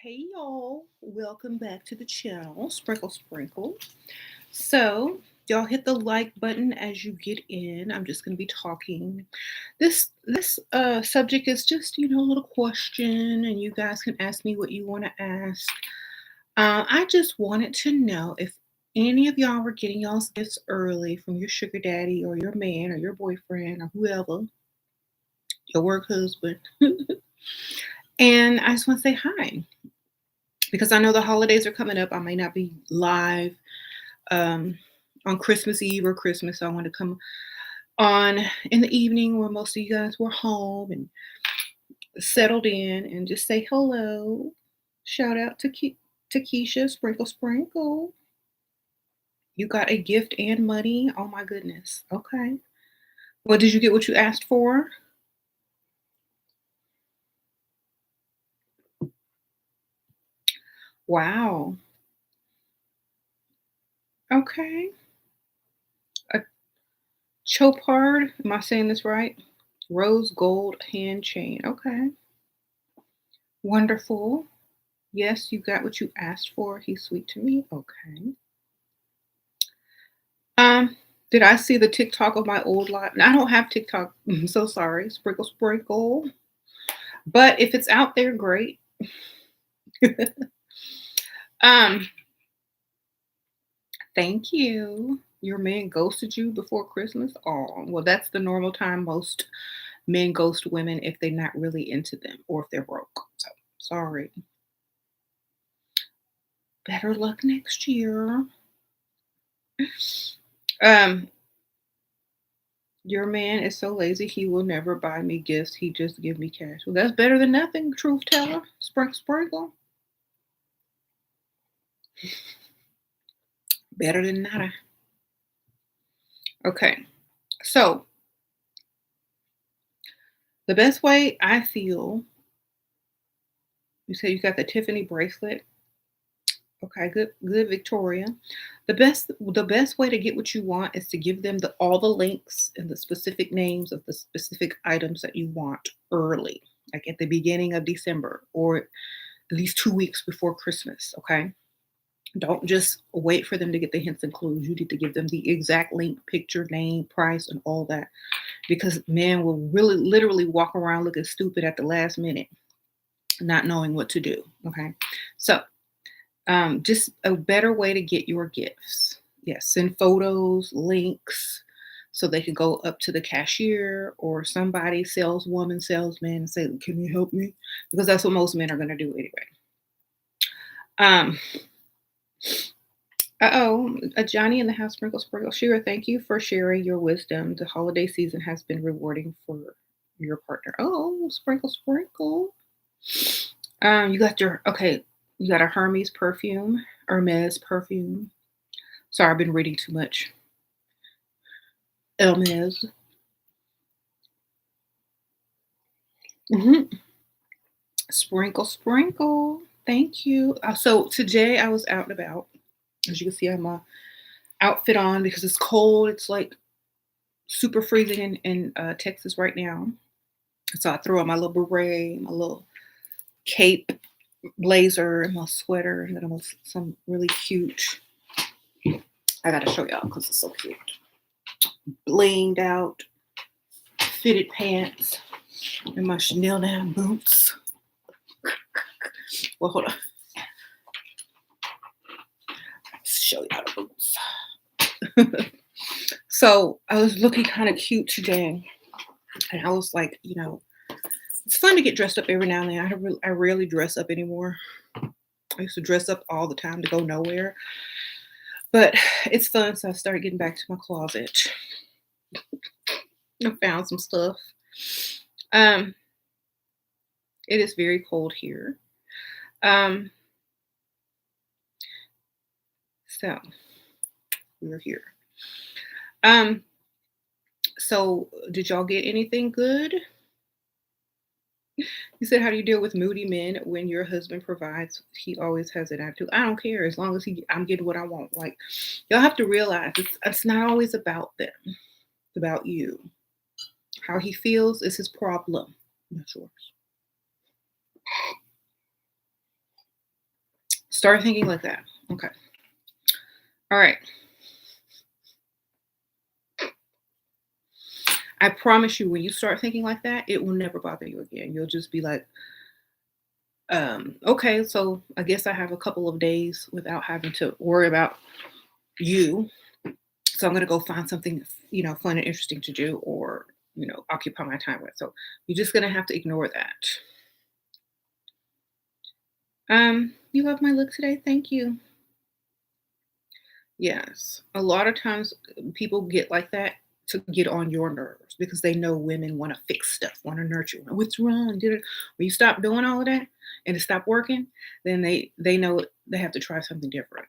Hey y'all, welcome back to the channel, Sprinkle Sprinkle. So, y'all hit the like button as you get in. I'm just going to be talking. This subject is just, a little question and you guys can ask me what you want to ask. I just wanted to know if any of y'all were getting y'all's gifts early from your sugar daddy or your man or your boyfriend or whoever, your work husband. And I just want to say hi because I know the holidays are coming up. I may not be live um, on Christmas Eve or Christmas. So I want to come on in the evening where most of you guys were home and settled in and just say hello. Shout out to Keisha, Sprinkle Sprinkle. You got a gift and money. Oh my goodness. Okay. Well, did you get what you asked for? Wow. Okay. A chopard. Am I saying this right? Rose gold hand chain. Okay. Wonderful. Yes, you got what you asked for. He's sweet to me. Okay. Um, did I see the TikTok of my old life? I don't have TikTok. I'm so sorry. Sprinkle sprinkle. But if it's out there, great. um, thank you. Your man ghosted you before Christmas? Oh, well, that's the normal time most men ghost women if they're not really into them or if they're broke. So sorry. Better luck next year. Um, your man is so lazy he will never buy me gifts. He just give me cash. Well, that's better than nothing, truth teller. Sprinkle sprinkle. Better than nada. Okay. So the best way I feel, you said you got the Tiffany bracelet. Okay, good, Victoria. The best way to get what you want is to give them all the links and the specific names of the specific items that you want early, like at the beginning of December or at least 2 weeks before Christmas. Okay. Don't just wait for them to get the hints and clues. You need to give them the exact link, picture, name, price, and all that. Because men will really literally walk around looking stupid at the last minute, not knowing what to do. Okay. So just a better way to get your gifts. Yes, send photos, links, so they can go up to the cashier or somebody, saleswoman, salesman, and say, "Can you help me?" Because that's what most men are going to do anyway. Um, a Johnny in the house, sprinkle, sprinkle. Shira, thank you for sharing your wisdom. The holiday season has been rewarding for your partner. Oh, sprinkle, sprinkle. You got okay. You got a Hermes perfume. Sorry, I've been reading too much. Hermes. hmm Sprinkle, sprinkle. Thank you. So today I was out and about. As you can see, I have my outfit on because it's cold. It's like super freezing in Texas right now. So I threw on my little beret, my little cape, blazer, and my sweater, and then some really cute. I gotta show y'all because it's so cute. Blinged out, fitted pants, and my Chanel down boots. Well, hold on. Let's show y'all the boots. So I was looking kind of cute today, and I was like, it's fun to get dressed up every now and then. I rarely dress up anymore. I used to dress up all the time to go nowhere, but it's fun. So I started getting back to my closet. I found some stuff. Um, it is very cold here. Um, so we're here. Um, so did y'all get anything good? You said, how do you deal with moody men when your husband provides? He always has an attitude. I don't care as long as I'm getting what I want. Like, y'all have to realize it's not always about them. It's about you. How he feels is his problem, not yours. Start thinking like that. Okay. All right. I promise you, when you start thinking like that, it will never bother you again. You'll just be like, okay, so I guess I have a couple of days without having to worry about you. So I'm gonna go find something, fun and interesting to do or, occupy my time with. So you're just gonna have to ignore that. You love my look today. Thank you. Yes. A lot of times people get like that to get on your nerves because they know women want to fix stuff, want to nurture. What's wrong? Did it when you stop doing all of that and it stop working, then they know they have to try something different.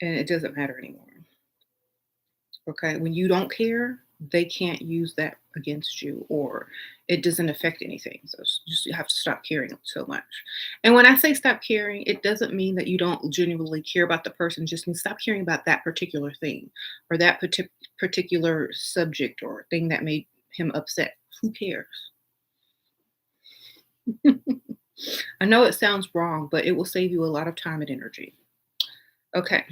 And it doesn't matter anymore. Okay. When you don't care, they can't use that against you or it doesn't affect anything. So it's just you have to stop caring so much. And when I say stop caring, it doesn't mean that you don't genuinely care about the person, it just means stop caring about that particular thing or that particular subject or thing that made him upset. Who cares? I know it sounds wrong, but it will save you a lot of time and energy. Okay.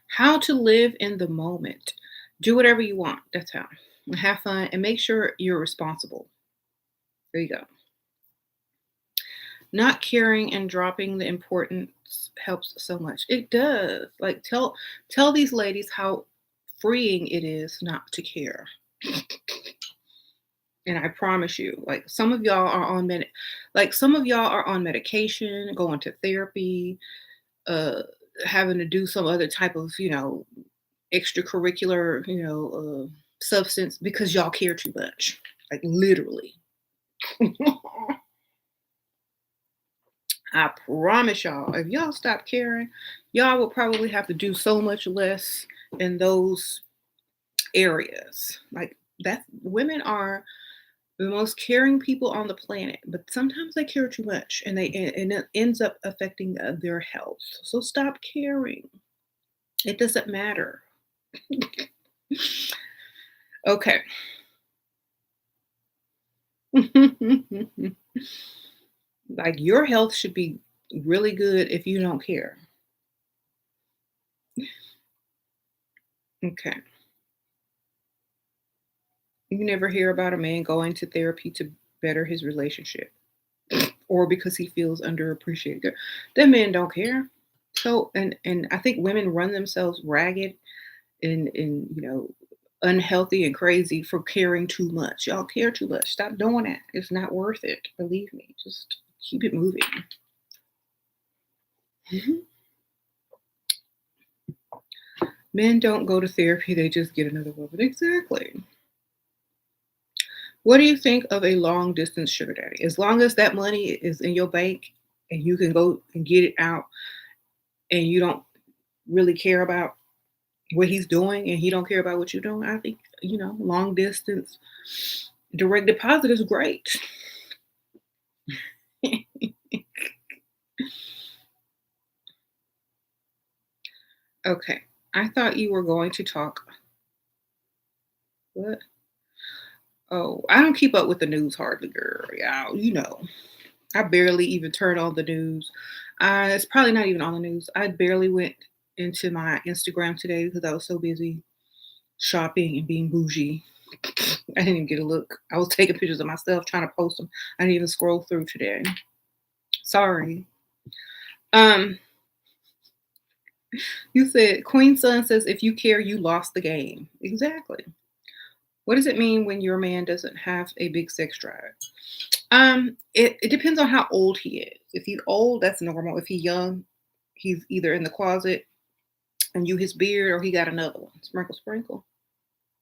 How to live in the moment. Do whatever you want. That's how. Have fun and make sure you're responsible. There you go. Not caring and dropping the importance helps so much. It does. Like tell these ladies how freeing it is not to care. And I promise you, like some of y'all are on medication, going to therapy, uh having to do some other type of, extracurricular, substance because y'all care too much. Like literally. I promise y'all, if y'all stop caring, y'all will probably have to do so much less in those areas. Like that women are the most caring people on the planet, but sometimes they care too much and it ends up affecting their health. So stop caring. It doesn't matter. Okay. Like your health should be really good if you don't care. Okay. You never hear about a man going to therapy to better his relationship or because he feels underappreciated. That men don't care. So and I think women run themselves ragged and unhealthy and crazy for caring too much. Y'all care too much. Stop doing that. It's not worth it. Believe me. Just keep it moving. Mhm. Men don't go to therapy, they just get another woman. Exactly. What do you think of a long distance sugar daddy? As long as that money is in your bank and you can go and get it out and you don't really care about what he's doing and he don't care about what you're doing, I think, long distance direct deposit is great. Okay. I thought you were going to talk. What? Oh, I don't keep up with the news hardly, girl. Yeah, I barely even turn on the news. It's probably not even on the news. I barely went into my Instagram today because I was so busy shopping and being bougie. I didn't even get a look. I was taking pictures of myself, trying to post them. I didn't even scroll through today. Sorry. Um, you said Queen Sun says if you care, you lost the game. Exactly. What does it mean when your man doesn't have a big sex drive? It depends on how old he is. If he's old, that's normal. If he's young, he's either in the closet and you his beard, or he got another one, sprinkle, sprinkle,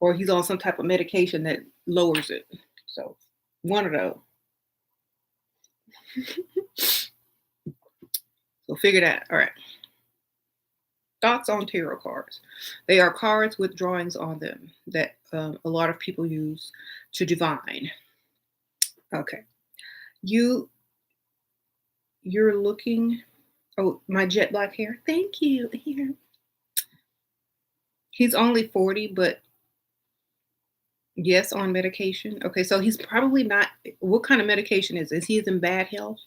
or he's on some type of medication that lowers it. So one of those. So figure that. All right. Thoughts on tarot cards. They are cards with drawings on them that a lot of people use to divine. Okay. You you're looking. Oh, my jet black hair. Thank you. Here. He's only 40, but yes, on medication. Okay, so he's probably not. What kind of medication is this? He's in bad health.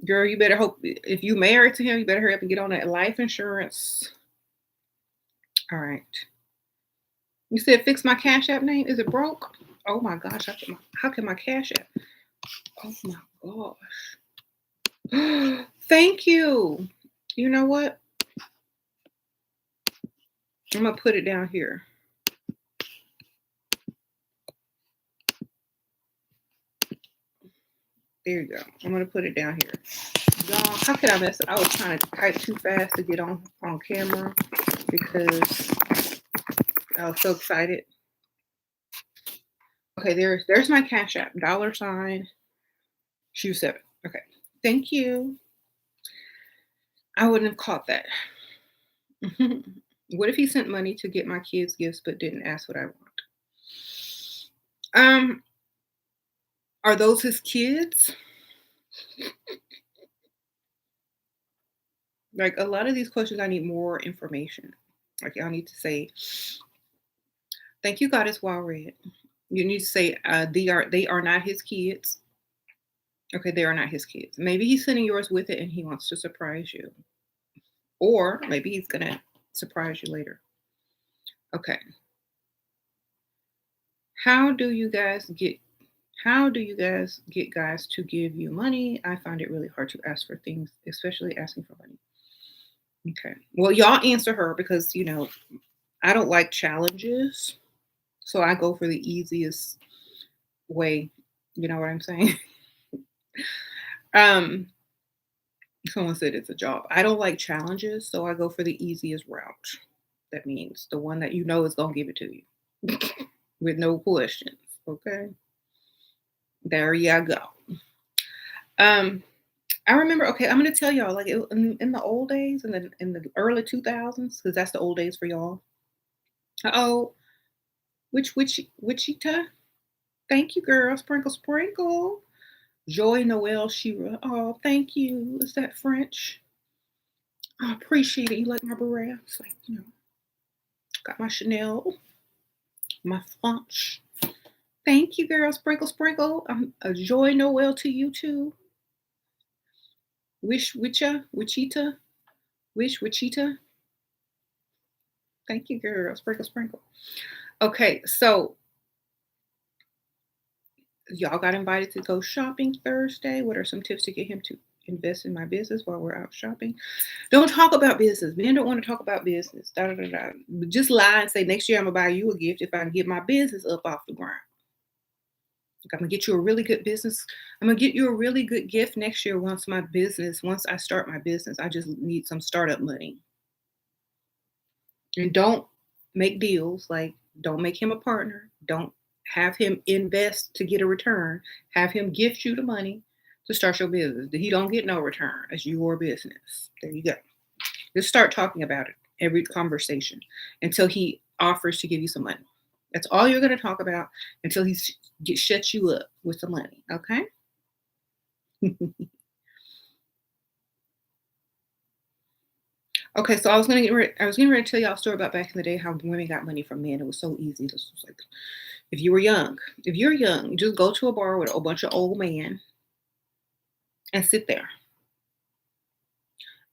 Girl, you better hope if you married to him, you better hurry up and get on that life insurance. All right. You said fix my Cash App name. Is it broke? Oh my gosh. How can my Cash App? Oh my gosh. Thank you. You know what? I'm going to put it down here. There you go. I'm going to put it down here. Y'all, how could I mess it? I was trying to type too fast to get on camera because I was so excited. Okay, there's my Cash App. $ SheRaSeven. Okay. Thank you. I wouldn't have caught that. What if he sent money to get my kids gifts but didn't ask what I want? Um, are those his kids? Like a lot of these questions, I need more information. Like y'all need to say, "Thank you, God is well read." You need to say, they are not his kids." Okay, they are not his kids. Maybe he's sending yours with it and he wants to surprise you. Or maybe he's gonna surprise you later. Okay. How do you guys get guys to give you money? I find it really hard to ask for things, especially asking for money. Okay. Well, y'all answer her because I don't like challenges. So I go for the easiest way. You know what I'm saying? um Someone said it's a job. I don't like challenges, so I go for the easiest route. That means the one that you know is gonna give it to you with no questions. Okay. There you go. Um, I remember. Okay, I'm gonna tell y'all. Like in the old days, in the early 2000s, because that's the old days for y'all. Oh, which Wichita? Thank you, girl. Sprinkle, sprinkle. Joy Noel Shira. Oh, thank you. Is that French? I appreciate it. You like my beret? It's like got my Chanel, my French. Thank you, girl. Sprinkle, sprinkle. A Joy Noel to you too. Wichita. Wichita. Thank you, girl. Sprinkle, sprinkle. Okay, so y'all got invited to go shopping Thursday. What are some tips to get him to invest in my business while we're out shopping? Don't talk about business. Men don't want to talk about business. Da, da, da, da. Just lie and say next year I'm gonna buy you a gift if I can get my business up off the ground. Like, I'm gonna get you a really good business. I'm gonna get you a really good gift next year once I start my business. I just need some startup money. And don't make deals like don't make him a partner. Don't have him invest to get a return. Have him gift you the money to start your business. He don't get no return. It's your business. There you go. Just start talking about it every conversation until he offers to give you some money. That's all you're going to talk about until shuts you up with the money. Okay. Okay, so I was getting ready to tell y'all a story about back in the day how women got money from men. It was so easy. This was like if you're young, you just go to a bar with a bunch of old men and sit there.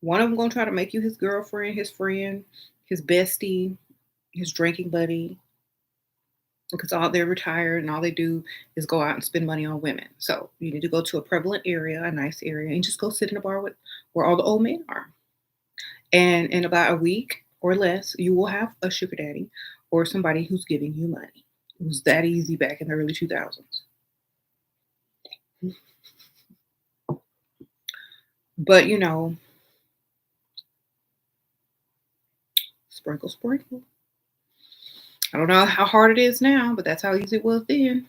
One of them gonna try to make you his girlfriend, his friend, his bestie, his drinking buddy, because all they're retired and all they do is go out and spend money on women. So you need to go to a prevalent area, a nice area, and just go sit in a bar with where all the old men are. And in about a week or less, you will have a sugar daddy or somebody who's giving you money. It was that easy back in the early 2000s. But sprinkle, sprinkle. I don't know how hard it is now, but that's how easy it was then.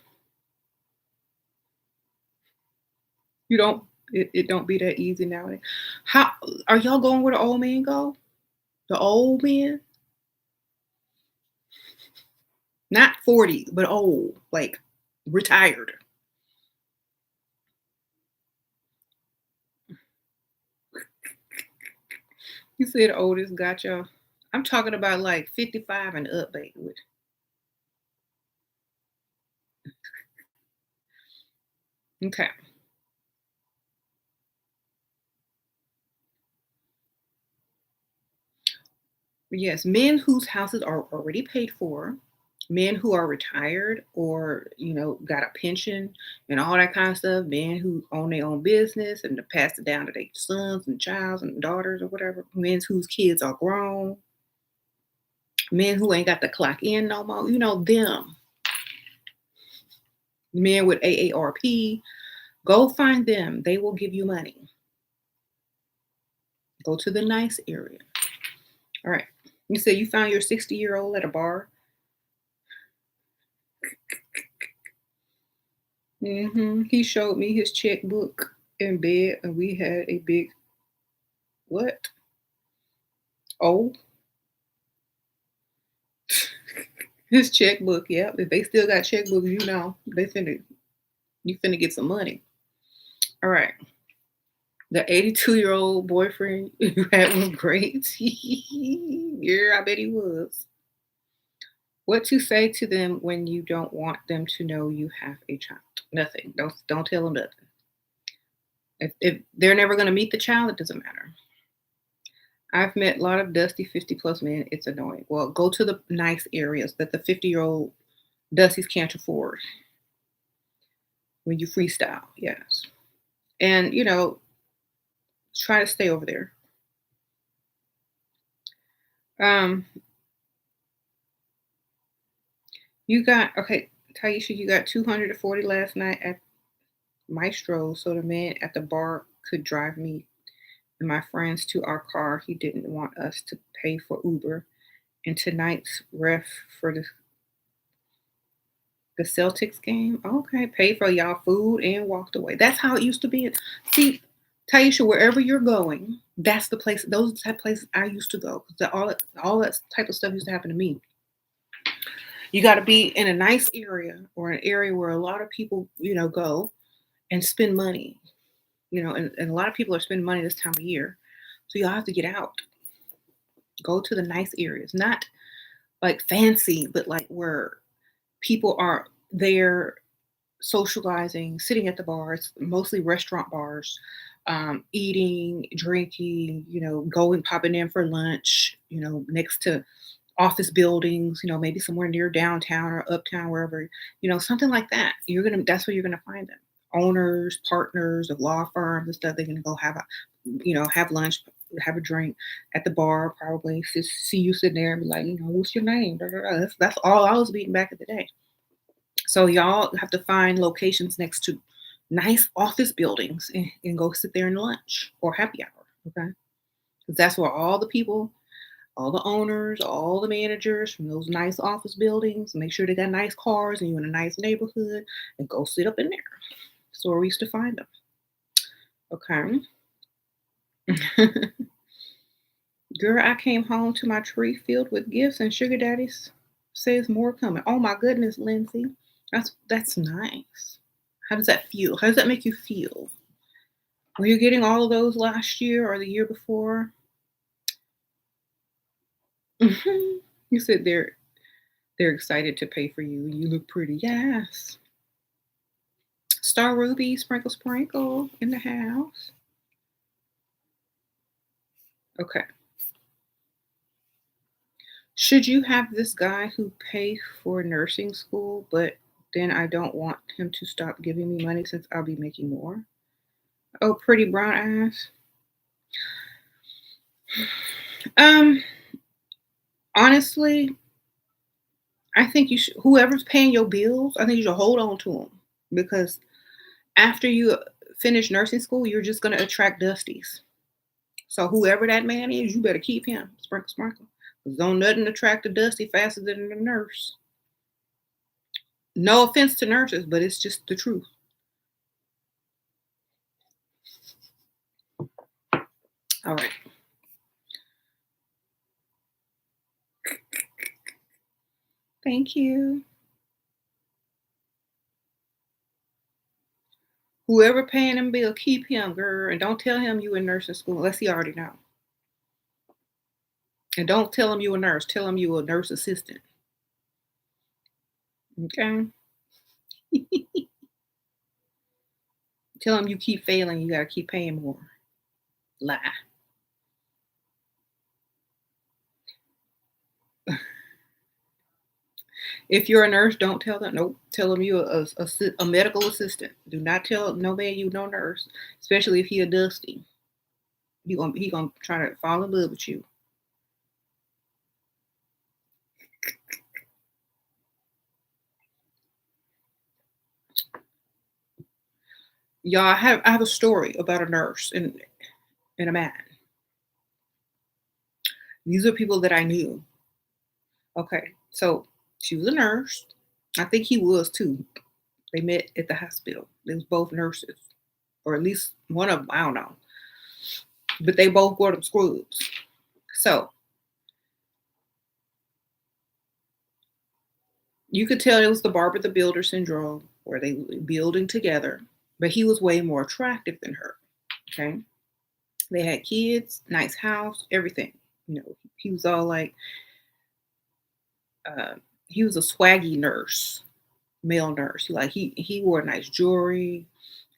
You don't it don't be that easy nowadays. How are y'all going where the old men go? The old men? Not 40, but old, like retired. You said oldest got y'all. I'm talking about like 55 and up, baby. Okay. Yes, men whose houses are already paid for, men who are retired or, got a pension and all that kind of stuff, men who own their own business and to pass it down to their sons and childs and daughters or whatever, men whose kids are grown, men who ain't got to clock in no more, them, men with AARP, go find them. They will give you money. Go to the nice area. All right. You said you found your 60-year-old at a bar. He showed me his checkbook in bed, and we had a big what? Oh, his checkbook. Yep. If they still got checkbooks, you finna get some money. All right. The 82-year-old boyfriend you had was great. Yeah, I bet he was. What to say to them when you don't want them to know you have a child? Nothing. Don't tell them nothing. If they're never gonna meet the child, it doesn't matter. I've met a lot of dusty 50 plus men. It's annoying. Well, go to the nice areas that the 50-year-old dusties can't afford when you freestyle. Yes. And, try to stay over there. Um, okay, Taisha, you got 240 last night at Maestro, so the man at the bar could drive me and my friends to our car. He didn't want us to pay for Uber. And tonight's ref for the Celtics game. Okay, paid for y'all food and walked away. That's how it used to be. See, Taisha, wherever you're going, that's the place. Those type places I used to go. All that type of stuff used to happen to me. You got to be in a nice area or an area where a lot of people, go and spend money. And a lot of people are spending money this time of year, so you have to get out. Go to the nice areas, not like fancy, but like where people are there socializing, sitting at the bars, mostly restaurant bars, eating, drinking, going, popping in for lunch, next to office buildings, maybe somewhere near downtown or uptown, wherever, something like that. That's where you're gonna find them. Owners, partners of law firms and stuff. They're gonna go have lunch, have a drink at the bar, probably see you sitting there and be like, what's your name? Da, da, da. That's all I was beating back in the day. So y'all have to find locations next to nice office buildings and go sit there and lunch or happy hour. Okay. Because that's where all the people, all the owners, all the managers from those nice office buildings, make sure they got nice cars and you're in a nice neighborhood and go sit up in there. So where we used to find them. Okay. Girl, I came home to my tree filled with gifts and sugar daddies says more coming. Oh my goodness, Lindsay. That's nice. How does that feel? How does that make you feel? Were you getting all of those last year or the year before? You said they're excited to pay for you. You look pretty. Yes. Star Ruby, sprinkle sprinkle in the house. Okay. Should you have this guy who pay for nursing school, but then I don't want him to stop giving me money since I'll be making more? Oh, pretty brown ass. Um, honestly, I think you should. Whoever's paying your bills, I think you should hold on to them because after you finish nursing school, you're just gonna attract dusties. So whoever that man is, you better keep him. Sprinkle, sprinkle. 'Cause don't nothing attract a dusty faster than a nurse. No offense to nurses, but it's just the truth. All right. Thank you. Whoever paying him bill, keep him, girl, and don't tell him you in nursing school unless he already know. And don't tell him you a nurse. Tell him you a nurse assistant. Okay. Tell him you keep failing. You gotta keep paying more. Lie. If you're a nurse, don't tell them. Nope. Tell them you're a medical assistant. Do not tell no man you no nurse, especially if he a dusty. He gonna try to fall in love with you. Y'all, I have a story about a nurse and a man. These are people that I knew. Okay, so she was a nurse. I think he was too. They met at the hospital. They was both nurses, or at least one of them. I don't know, but they both wore them scrubs. So you could tell it was the Barbara the Builder syndrome, where they were building together. But he was way more attractive than her. Okay, they had kids, nice house, everything. He was all like, uh, he was a swaggy nurse, male nurse. He wore nice jewelry.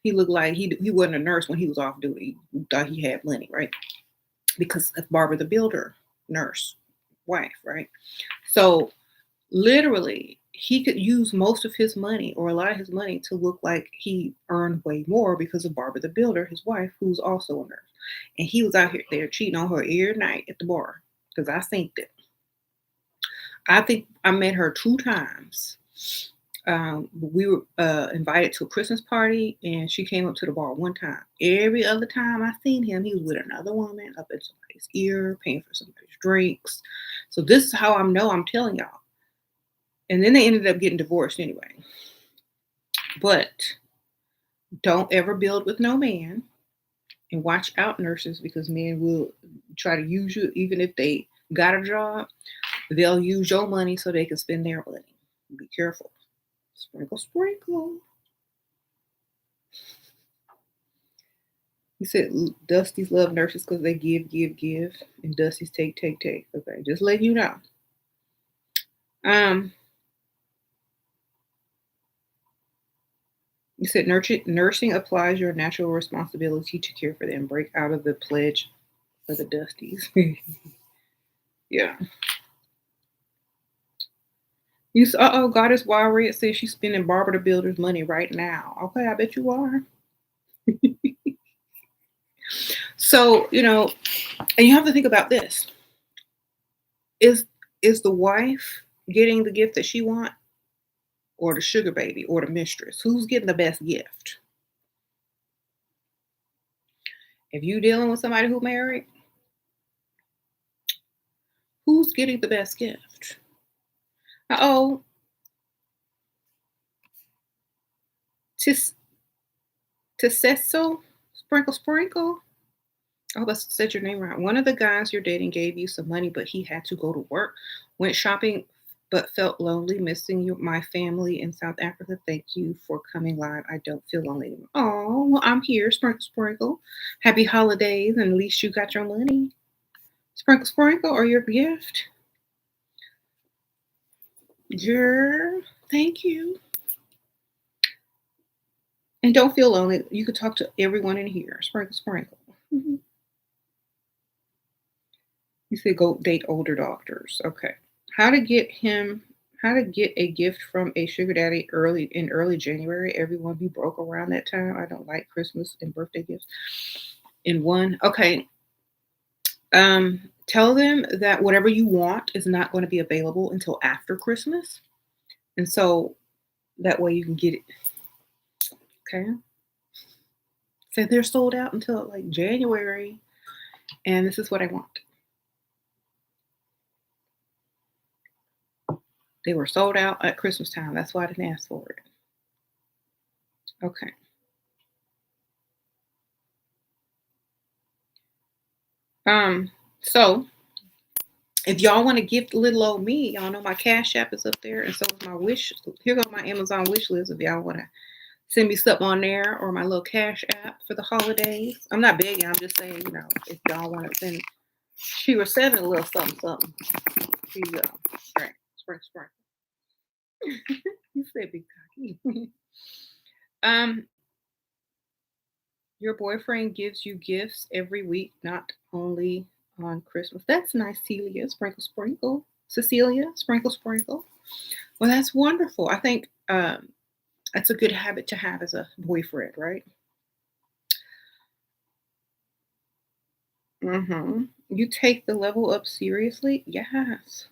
He looked like he wasn't a nurse when he was off duty. He thought he had money, right? Because of Barbara the Builder nurse wife, right? So literally, he could use most of his money or a lot of his money to look like he earned way more because of Barbara the Builder, his wife, who's also a nurse. And he was out here there cheating on her every night at the bar. Because I think I met her 2 times. We were invited to a Christmas party, and she came up to the bar one time. Every other time I seen him, he was with another woman up in somebody's ear, paying for somebody's drinks. So this is how I know I'm telling y'all. And then they ended up getting divorced anyway. But don't ever build with no man, and watch out, nurses, because men will try to use you even if they got a job. They'll use your money so they can spend their money. Be careful. Sprinkle, sprinkle. He said Dusty's love nurses because they give, give, give, and Dusty's take, take, take. Okay, just letting you know. Um, he said nursing applies your natural responsibility to care for them. Break out of the pledge for the Dusties. Yeah. You said, Goddess Wild Red says she's spending Barbara the Builder's money right now. Okay, I bet you are. So, and you have to think about this. Is is the wife getting the gift that she want, or the sugar baby, or the mistress? Who's getting the best gift? If you dealing with somebody who married, who's getting the best gift? Oh, tis Tisesso, sprinkle sprinkle. I hope I said your name right. One of the guys you're dating gave you some money, but he had to go to work. Went shopping, but felt lonely, missing my family in South Africa. Thank you for coming live. I don't feel lonely anymore. Oh, well, I'm here. Sprinkle, sprinkle. Happy holidays, and at least you got your money. Sprinkle, sprinkle, or your gift. Girl, thank you. And don't feel lonely. You could talk to everyone in here. Sprinkle, sprinkle. Mhm. You said go date older doctors. Okay. How to get him how to get a gift from a sugar daddy early January. Everyone be broke around that time. I don't like Christmas and birthday gifts in one. Okay. Tell them that whatever you want is not going to be available until after Christmas. And so that way you can get it. Okay. So they're sold out until like January. And this is what I want. They were sold out at Christmas time. That's why I didn't ask for it. Okay. So if y'all want to gift little old me, y'all know my Cash App is up there, and so is my wish. Here go my Amazon wish list. If y'all want to send me something on there, or my little Cash App for the holidays. I'm not begging. I'm just saying, if y'all want to send SheRaSeven a little something, something. Here you go. All right, spring, spring. You said big cocky. um, your boyfriend gives you gifts every week, not only on Christmas. That's nice, Celia. Sprinkle, sprinkle. Cecilia, sprinkle, sprinkle. Well, that's wonderful. I think that's a good habit to have as a boyfriend, right? You take the level up seriously? Yes.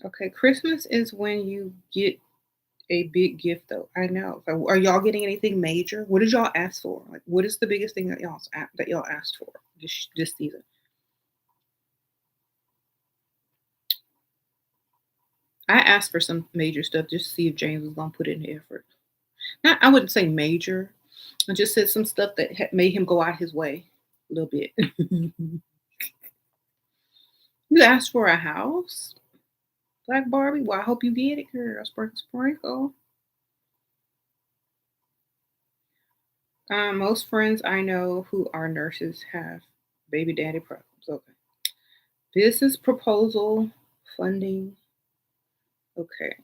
Okay, Christmas is when you get a big gift, though. I know. So, are y'all getting anything major? What did y'all ask for? Like, what is the biggest thing that y'all asked for this season? I asked for some major stuff just to see if James was gonna put in the effort. Not, I wouldn't say major. I just said some stuff that made him go out his way a little bit. You asked for a house, Black Barbie. Well, I hope you get it, girl. Sprinkle, sprinkle. Most friends I know who are nurses have baby daddy problems. Okay. Business proposal, funding. Okay.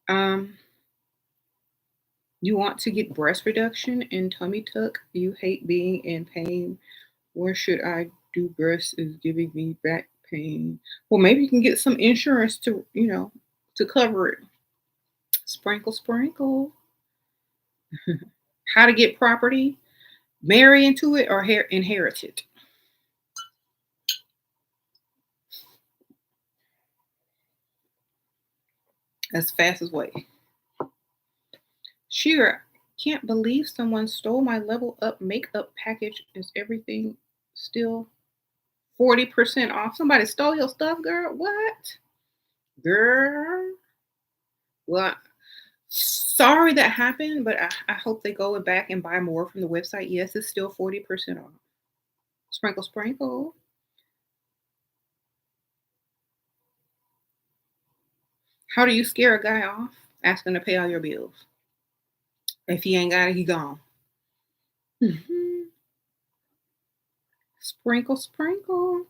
Um, you want to get breast reduction and tummy tuck. You hate being in pain. Where should I do? Breast is giving me back pain. Well, maybe you can get some insurance to cover it. Sprinkle, sprinkle. How to get property? Marry into it or inherit it? As fast as way. Sheer, can't believe someone stole my level up makeup package. Is everything still 40% off? Somebody stole your stuff, girl? What? Girl. Well, sorry that happened, but I hope they go back and buy more from the website. Yes, it's still 40% off. Sprinkle, sprinkle. How do you scare a guy off? Asking to pay all your bills. If he ain't got it, he gone. Mhm. Sprinkle, sprinkle.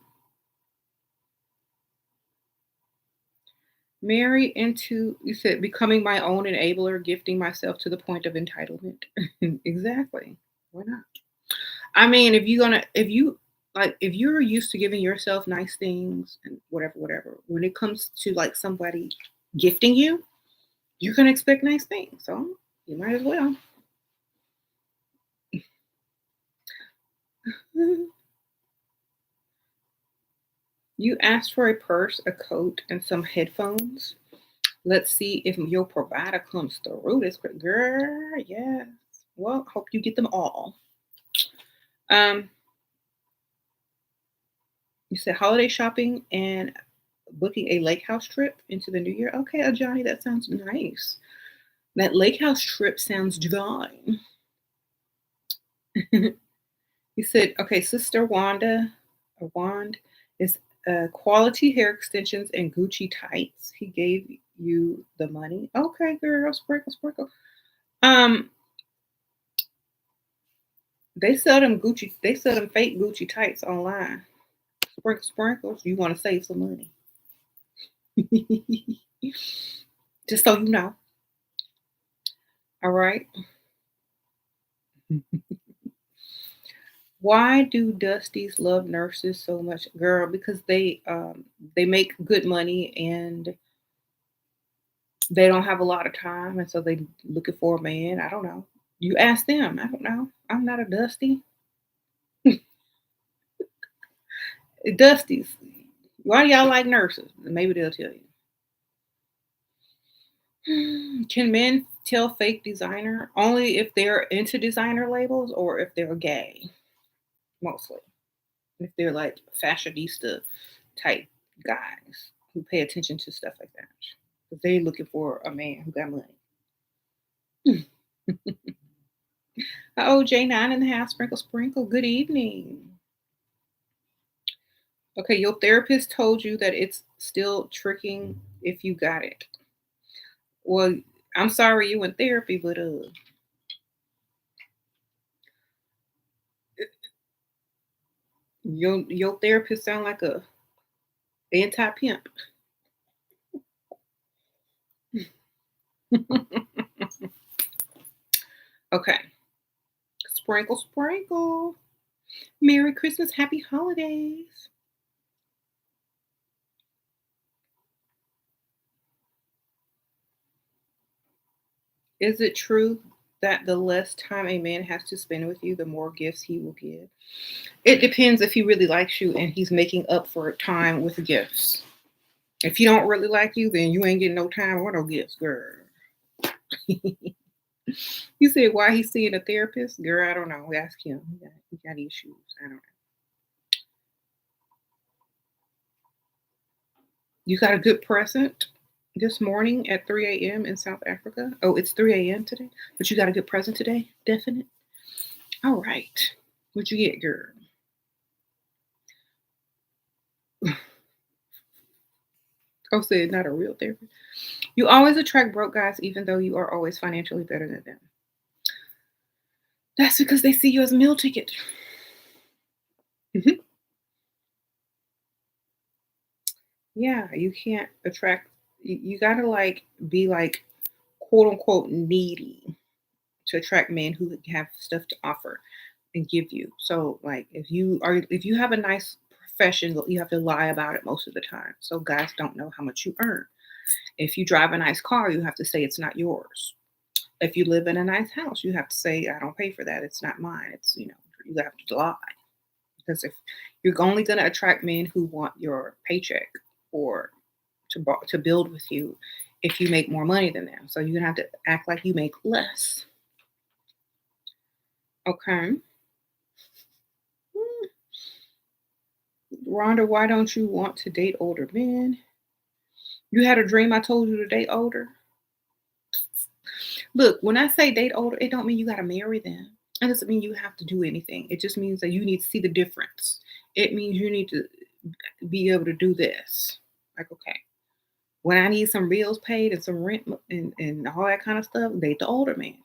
Marry into, you said, becoming my own enabler, gifting myself to the point of entitlement. Exactly. Why not? I mean, if you're used to giving yourself nice things and whatever, whatever, when it comes to like somebody gifting you, you're gonna expect nice things. So you might as well. You asked for a purse, a coat, and some headphones. Let's see if your provider comes through this quick. Girl, yes. Well, hope you get them all. Um, you said holiday shopping and booking a lake house trip into the new year. Okay, Johnny, that sounds nice. That lake house trip sounds divine. You said, okay, Sister Wanda, or Wand, is quality hair extensions and Gucci tights. He gave you the money. Okay, girl, sprinkle, sprinkle. Um, they sell them fake Gucci tights online. Sprinkle, sprinkles. You want to save some money. Just so you know. All right. Why do Dusties love nurses so much, girl? Because they make good money and they don't have a lot of time, and so they looking for a man. I don't know. You ask them. I don't know. I'm not a Dusty. Dusties. Why do y'all like nurses? Maybe they'll tell you. Can men tell fake designer only if they're into designer labels or if they're gay? Mostly, if they're like fashionista type guys who pay attention to stuff like that. But they looking for a man who got money. Oh, J9 in the house. Sprinkle, sprinkle. Good evening. Okay, your therapist told you that it's still tricking if you got it. Well, I'm sorry you in therapy, but your therapist sound like a anti pimp. Okay, sprinkle, sprinkle. Merry Christmas, Happy Holidays. Is it true that the less time a man has to spend with you, the more gifts he will give? It depends if he really likes you and he's making up for time with gifts. If he don't really like you, then you ain't getting no time or no gifts, girl. You said why he's seeing a therapist? Girl, I don't know. Ask him. He got issues. I don't know. You got a good present this morning at 3 a.m. in South Africa? Oh, it's 3 a.m. today? But you got a good present today? Definite? All right. What'd you get, girl? Oh, said not a real therapist. You always attract broke guys even though you are always financially better than them. That's because they see you as a meal ticket. Mhm. Yeah, you can't attract, you gotta like be like quote unquote needy to attract men who have stuff to offer and give you. So like if you have a nice profession, you have to lie about it most of the time. So guys don't know how much you earn. If you drive a nice car, you have to say it's not yours. If you live in a nice house, you have to say I don't pay for that. It's not mine. It's you have to lie because if you're only going to attract men who want your paycheck or to build with you if you make more money than them. So you're gonna have to act like you make less. Okay. Hmm. Rhonda, why don't you want to date older men? You had a dream I told you to date older? Look, when I say date older, it don't mean you gotta marry them. It doesn't mean you have to do anything. It just means that you need to see the difference. It means you need to be able to do this. Like, okay, when I need some bills paid and some rent and all that kind of stuff, date the older man.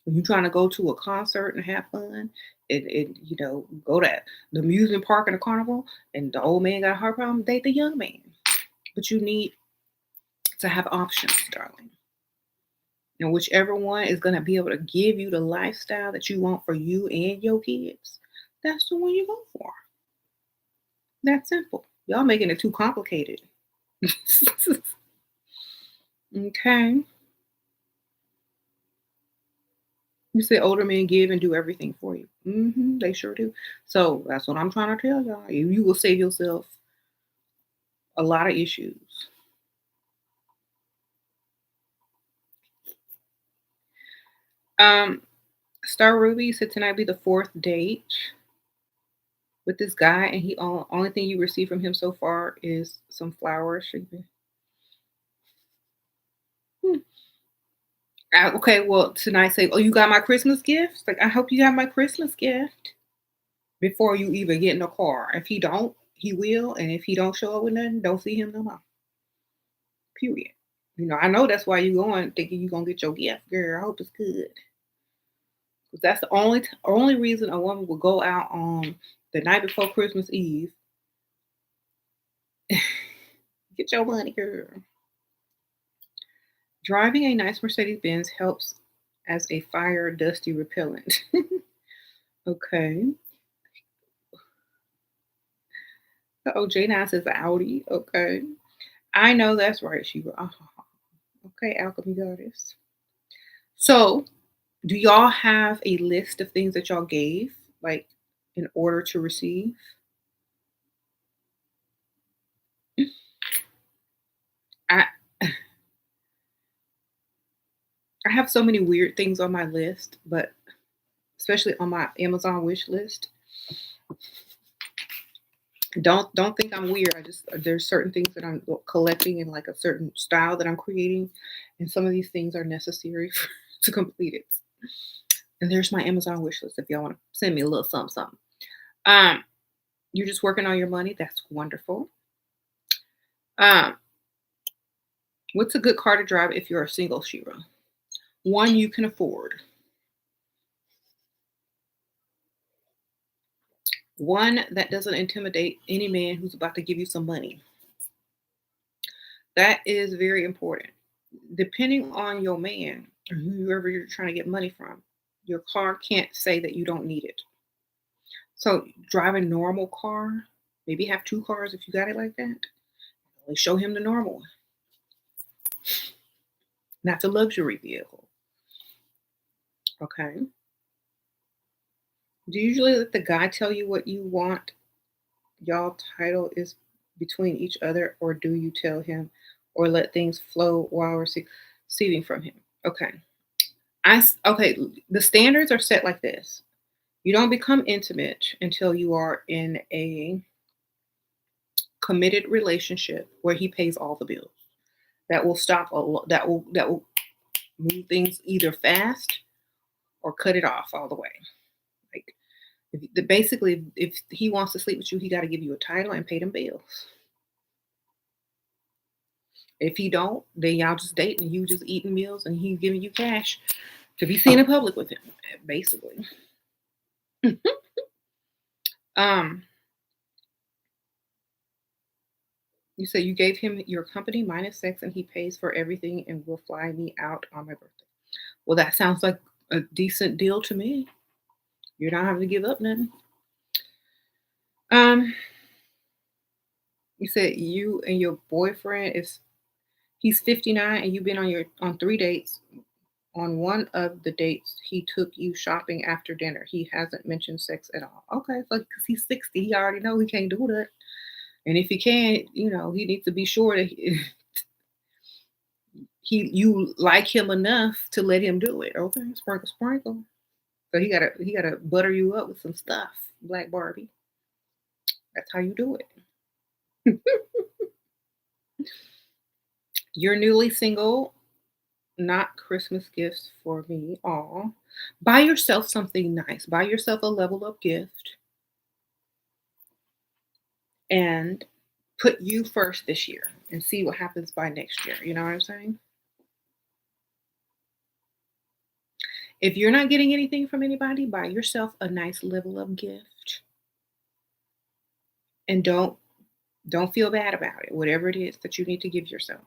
When you're trying to go to a concert and have fun, go to the amusement park and the carnival, and the old man got a heart problem, date the young man. But you need to have options, darling. And whichever one is going to be able to give you the lifestyle that you want for you and your kids, that's the one you go for. That's simple. Y'all making it too complicated. Okay. You say older men give and do everything for you. They sure do. So that's what I'm trying to tell y'all. You will save yourself a lot of issues. Um, Star Ruby said tonight be the fourth date with this guy, and he only thing you received from him so far is some flowers. Hmm. Okay, well tonight say, oh, you got my Christmas gift. Like I hope you got my Christmas gift before you even get in the car. If he don't, he will, and if he don't show up with nothing, don't see him no more. Period. I know that's why you going thinking you gonna get your gift, girl. I hope it's good. Because that's the only reason a woman will go out on the night before Christmas Eve. Get your money, girl. Driving a nice Mercedes Benz helps as a fire dusty repellent. Okay. Oh, J9 says Audi. Okay. I know that's right, Sheba. Okay, Alchemy Goddess. So, do y'all have a list of things that y'all gave, like, in order to receive? I I have so many weird things on my list, but especially on my Amazon wish list. Don't think I'm weird. I just there's certain things that I'm collecting in like a certain style that I'm creating, and some of these things are necessary to complete it. And there's my Amazon wish list if y'all want to send me a little something something. Um, you're just working on your money. That's wonderful. Um, what's a good car to drive if you're a single Shira? One you can afford. One that doesn't intimidate any man who's about to give you some money. That is very important. Depending on your man or whoever you're trying to get money from, your car can't say that you don't need it. So drive a normal car. Maybe have two cars if you got it like that. Like show him the normal one. not the luxury vehicle. Okay. Do you usually let the guy tell you what you want y'all title is between each other, or do you tell him or let things flow while receiving from him? Okay. Okay, the standards are set like this. You don't become intimate until you are in a committed relationship where he pays all the bills. That will stop that will move things either fast or cut it off all the way. Like basically, if he wants to sleep with you, he got to give you a title and pay them bills. If he don't, then y'all just dating and you just eating meals and he's giving you cash to be seen in public with him, basically. um, you say you gave him your company minus sex and he pays for everything and will fly me out on my birthday. Well, that sounds like a decent deal to me. You're not having to give up nothing. Um, you said you and your boyfriend is he's 59 and you've been on 3 dates. On one of the dates, he took you shopping after dinner. He hasn't mentioned sex at all. Okay, so because he's 60, he already know he can't do that. And if he can, he needs to be sure that you like him enough to let him do it. Okay, sprinkle, sprinkle. So he gotta butter you up with some stuff, Black Barbie. That's how you do it. You're newly single, not Christmas gifts for me. All. Buy yourself something nice. Buy yourself a level up gift and put you first this year and see what happens by next year. You know what I'm saying? If you're not getting anything from anybody, buy yourself a nice level up gift and don't feel bad about it. Whatever it is that you need to give yourself.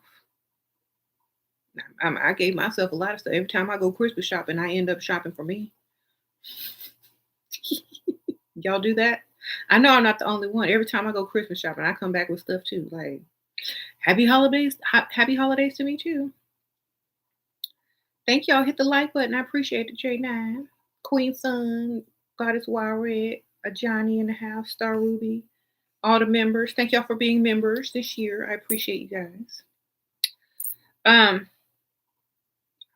I gave myself a lot of stuff. Every time I go Christmas shopping, I end up shopping for me. Y'all do that? I know I'm not the only one. Every time I go Christmas shopping, I come back with stuff too. Like happy holidays, happy holidays to me too. Thank y'all. Hit the like button. I appreciate it, J9. Queen Sun, Goddess Wild Red, a Johnny in the house, Star Ruby, all the members. Thank y'all for being members this year. I appreciate you guys. Um,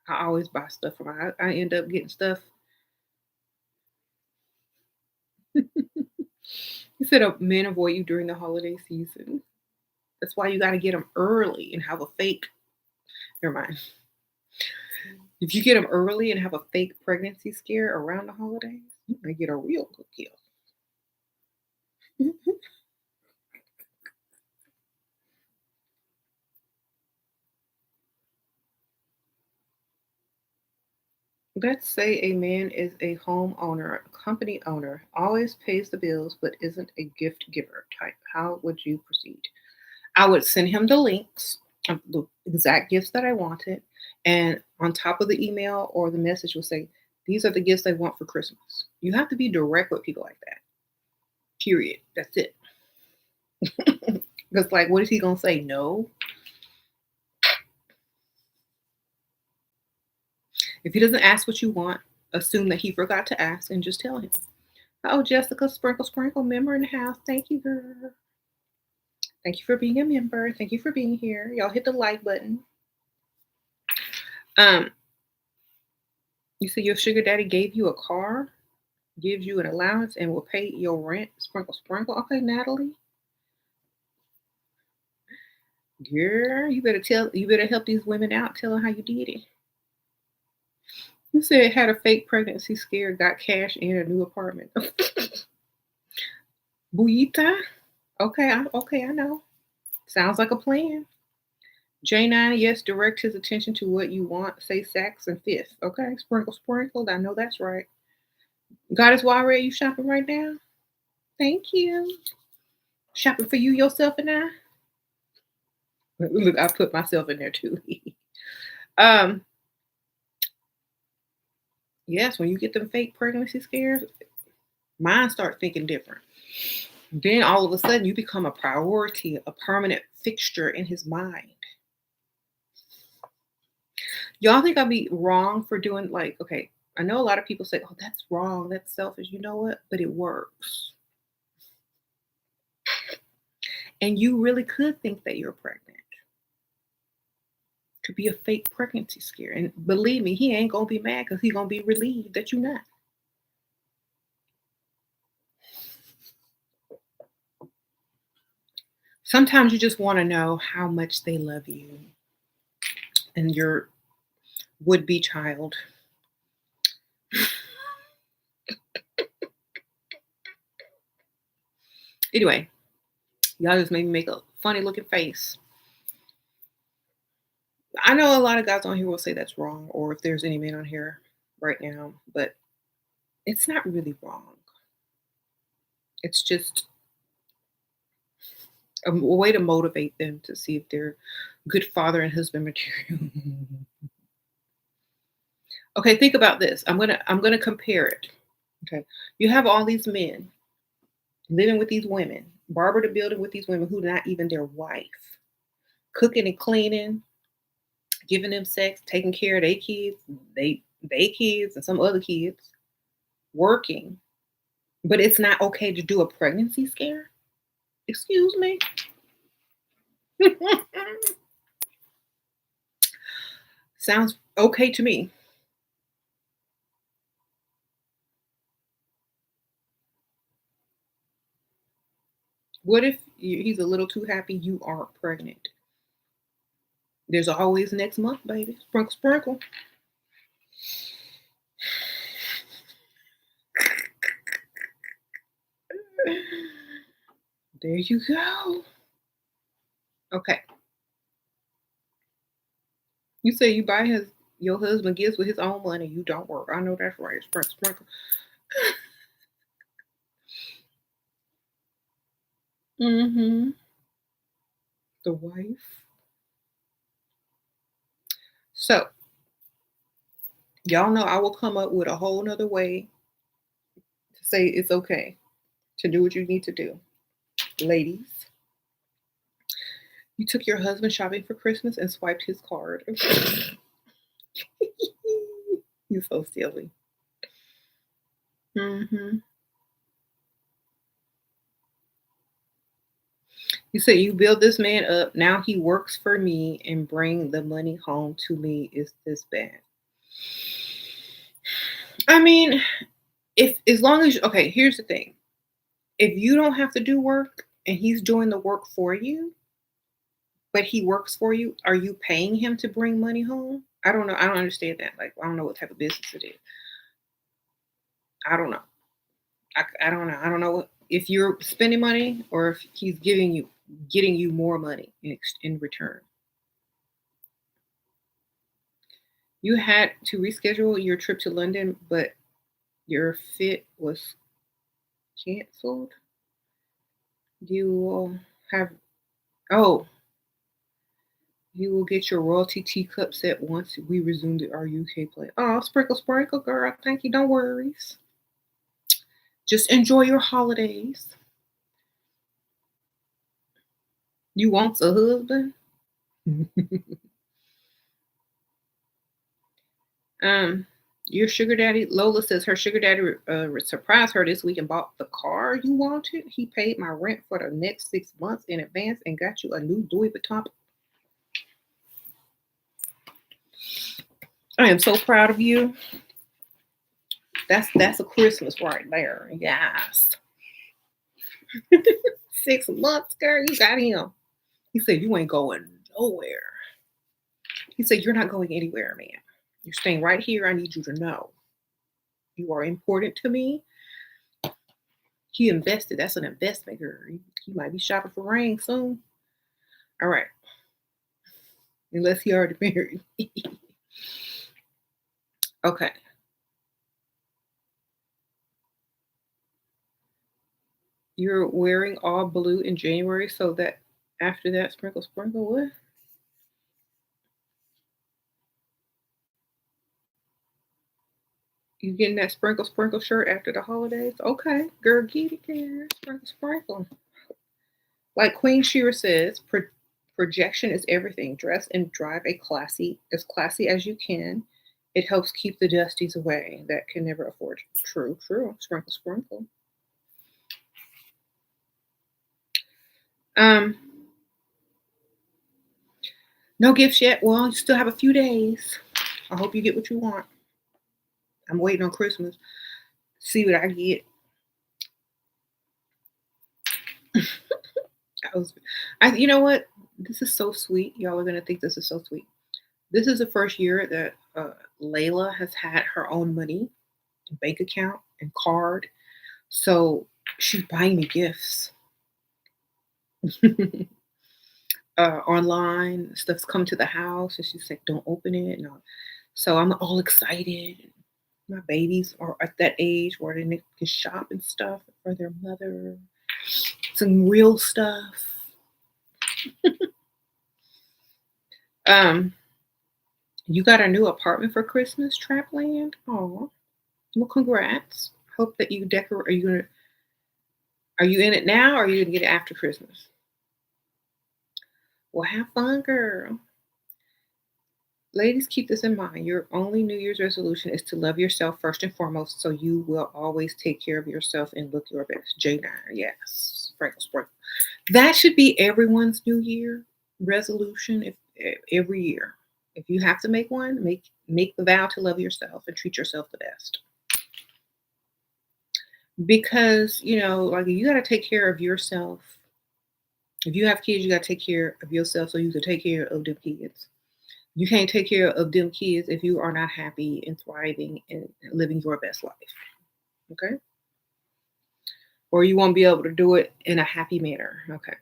I always buy stuff for I end up getting stuff. You said men avoid you during the holiday season. That's why you got to get them early and have a fake. Never mind. If you get them early and have a fake pregnancy scare around the holidays, you might get a real good kill. Let's say a man is a homeowner, a company owner, always pays the bills, but isn't a gift giver type. How would you proceed? I would send him the links of the exact gifts that I wanted. And on top of the email or the message would say, these are the gifts I want for Christmas. You have to be direct with people like that. Period. That's it. Because, like, what is he going to say? No. If he doesn't ask what you want, assume that he forgot to ask and just tell him. Oh, Jessica, Sprinkle Sprinkle, member in the house. Thank you, girl. Thank you for being a member. Thank you for being here. Y'all hit the like button. Um, you see your sugar daddy gave you a car, gives you an allowance, and will pay your rent. Sprinkle, sprinkle. Okay, Natalie. Girl, you better help these women out. Tell them how you did it. You said had a fake pregnancy scare, got cash and a new apartment. Buyita? Okay, I know. Sounds like a plan. J9, yes, direct his attention to what you want. Say sacks and fifth. Okay, sprinkle, sprinkle. I know that's right. Goddess Warrior, you shopping right now? Thank you. Shopping for you, yourself, and I. Look, I put myself in there too. um, yes, when you get them fake pregnancy scares, mine start thinking different. Then all of a sudden, you become a priority, a permanent fixture in his mind. Y'all think I'd be wrong for doing like, okay, I know a lot of people say, oh, that's wrong, that's selfish. You know what? But it works. And you really could think that you're pregnant. Could be a fake pregnancy scare. And believe me, he ain't gonna be mad because he's gonna be relieved that you're not. Sometimes you just want to know how much they love you and your would-be child. Anyway, y'all just made me make a funny looking face. I know a lot of guys on here will say that's wrong, or if there's any men on here right now, but it's not really wrong. It's just a way to motivate them to see if they're good father and husband material. Okay, think about this. I'm gonna compare it. Okay, you have all these men living with these women, barber the building with these women who are not even their wife, cooking and cleaning, giving them sex, taking care of their kids, they kids and some other kids, working. But it's not okay to do a pregnancy scare. Excuse me. Sounds okay to me. What if he's a little too happy you aren't pregnant? There's always next month, baby. Sprinkle, sprinkle. There you go. Okay. You say you buy your husband gifts with his own money. You don't work. I know that's right. Sprinkle, sprinkle. Mm-hmm. The wife. So y'all know I will come up with a whole nother way to say it's okay to do what you need to do. Ladies, you took your husband shopping for Christmas and swiped his card. You so silly. Hmm. You said you build this man up. Now he works for me and bring the money home to me. Is this bad? I mean, if as long as okay, here's the thing. If you don't have to do work and he's doing the work for you, but he works for you, are you paying him to bring money home? I don't know. I don't understand that. Like, I don't know what type of business it is. I don't know. I don't know. I don't know if you're spending money or if he's getting you more money in return. You had to reschedule your trip to London, but your fit was canceled. You will have oh, you will get your royalty teacup set once we resume our UK play. Oh, sprinkle, sprinkle, girl. Thank you. Don't worries. Just enjoy your holidays. You want a husband? um, your sugar daddy, Lola says her sugar daddy surprised her this week and bought the car you wanted. He paid my rent for the next 6 months in advance and got you a new Louis Vuitton. I am so proud of you. That's a Christmas right there. Yes. 6 months, girl. You got him. He said you ain't going nowhere. He said you're not going anywhere, man. You're staying right here. I need you to know you are important to me. He invested. That's an investment, girl. He might be shopping for rain soon. All right. Unless he already married. Okay. You're wearing all blue in January, so that after that, sprinkle, sprinkle, what? You getting that sprinkle, sprinkle shirt after the holidays? Okay. Girl, get it, girl. Sprinkle, sprinkle. Like Queen Shira says, Projection is everything. Dress and drive as classy as you can. It helps keep the dusties away that can never afford. True, true. Sprinkle, sprinkle. Um, no gifts yet. Well, you still have a few days. I hope you get what you want. I'm waiting on Christmas. See what I get. I was, you know what? This is so sweet. Y'all are gonna think this is so sweet. This is the first year that Layla has had her own money, bank account, and card. So she's buying me gifts online. Stuff's come to the house, and she's like, "Don't open it." And so I'm all excited. My babies are at that age where they can shop and stuff for their mother. Some real stuff. Um, you got a new apartment for Christmas, Trapland? Oh, well, congrats. Hope that you decorate. Are you in it now, or are you gonna get it after Christmas? Well, have fun, girl. Ladies, keep this in mind. Your only New Year's resolution is to love yourself first and foremost, so you will always take care of yourself and look your best. J9, yes. Sprinkle, sprinkle. That should be everyone's New Year resolution. If every year, if you have to make one, make the vow to love yourself and treat yourself the best. Because like you got to take care of yourself. If you have kids, you got to take care of yourself so you can take care of them kids. You can't take care of them kids if you are not happy and thriving and living your best life. Okay? Or you won't be able to do it in a happy manner. Okay.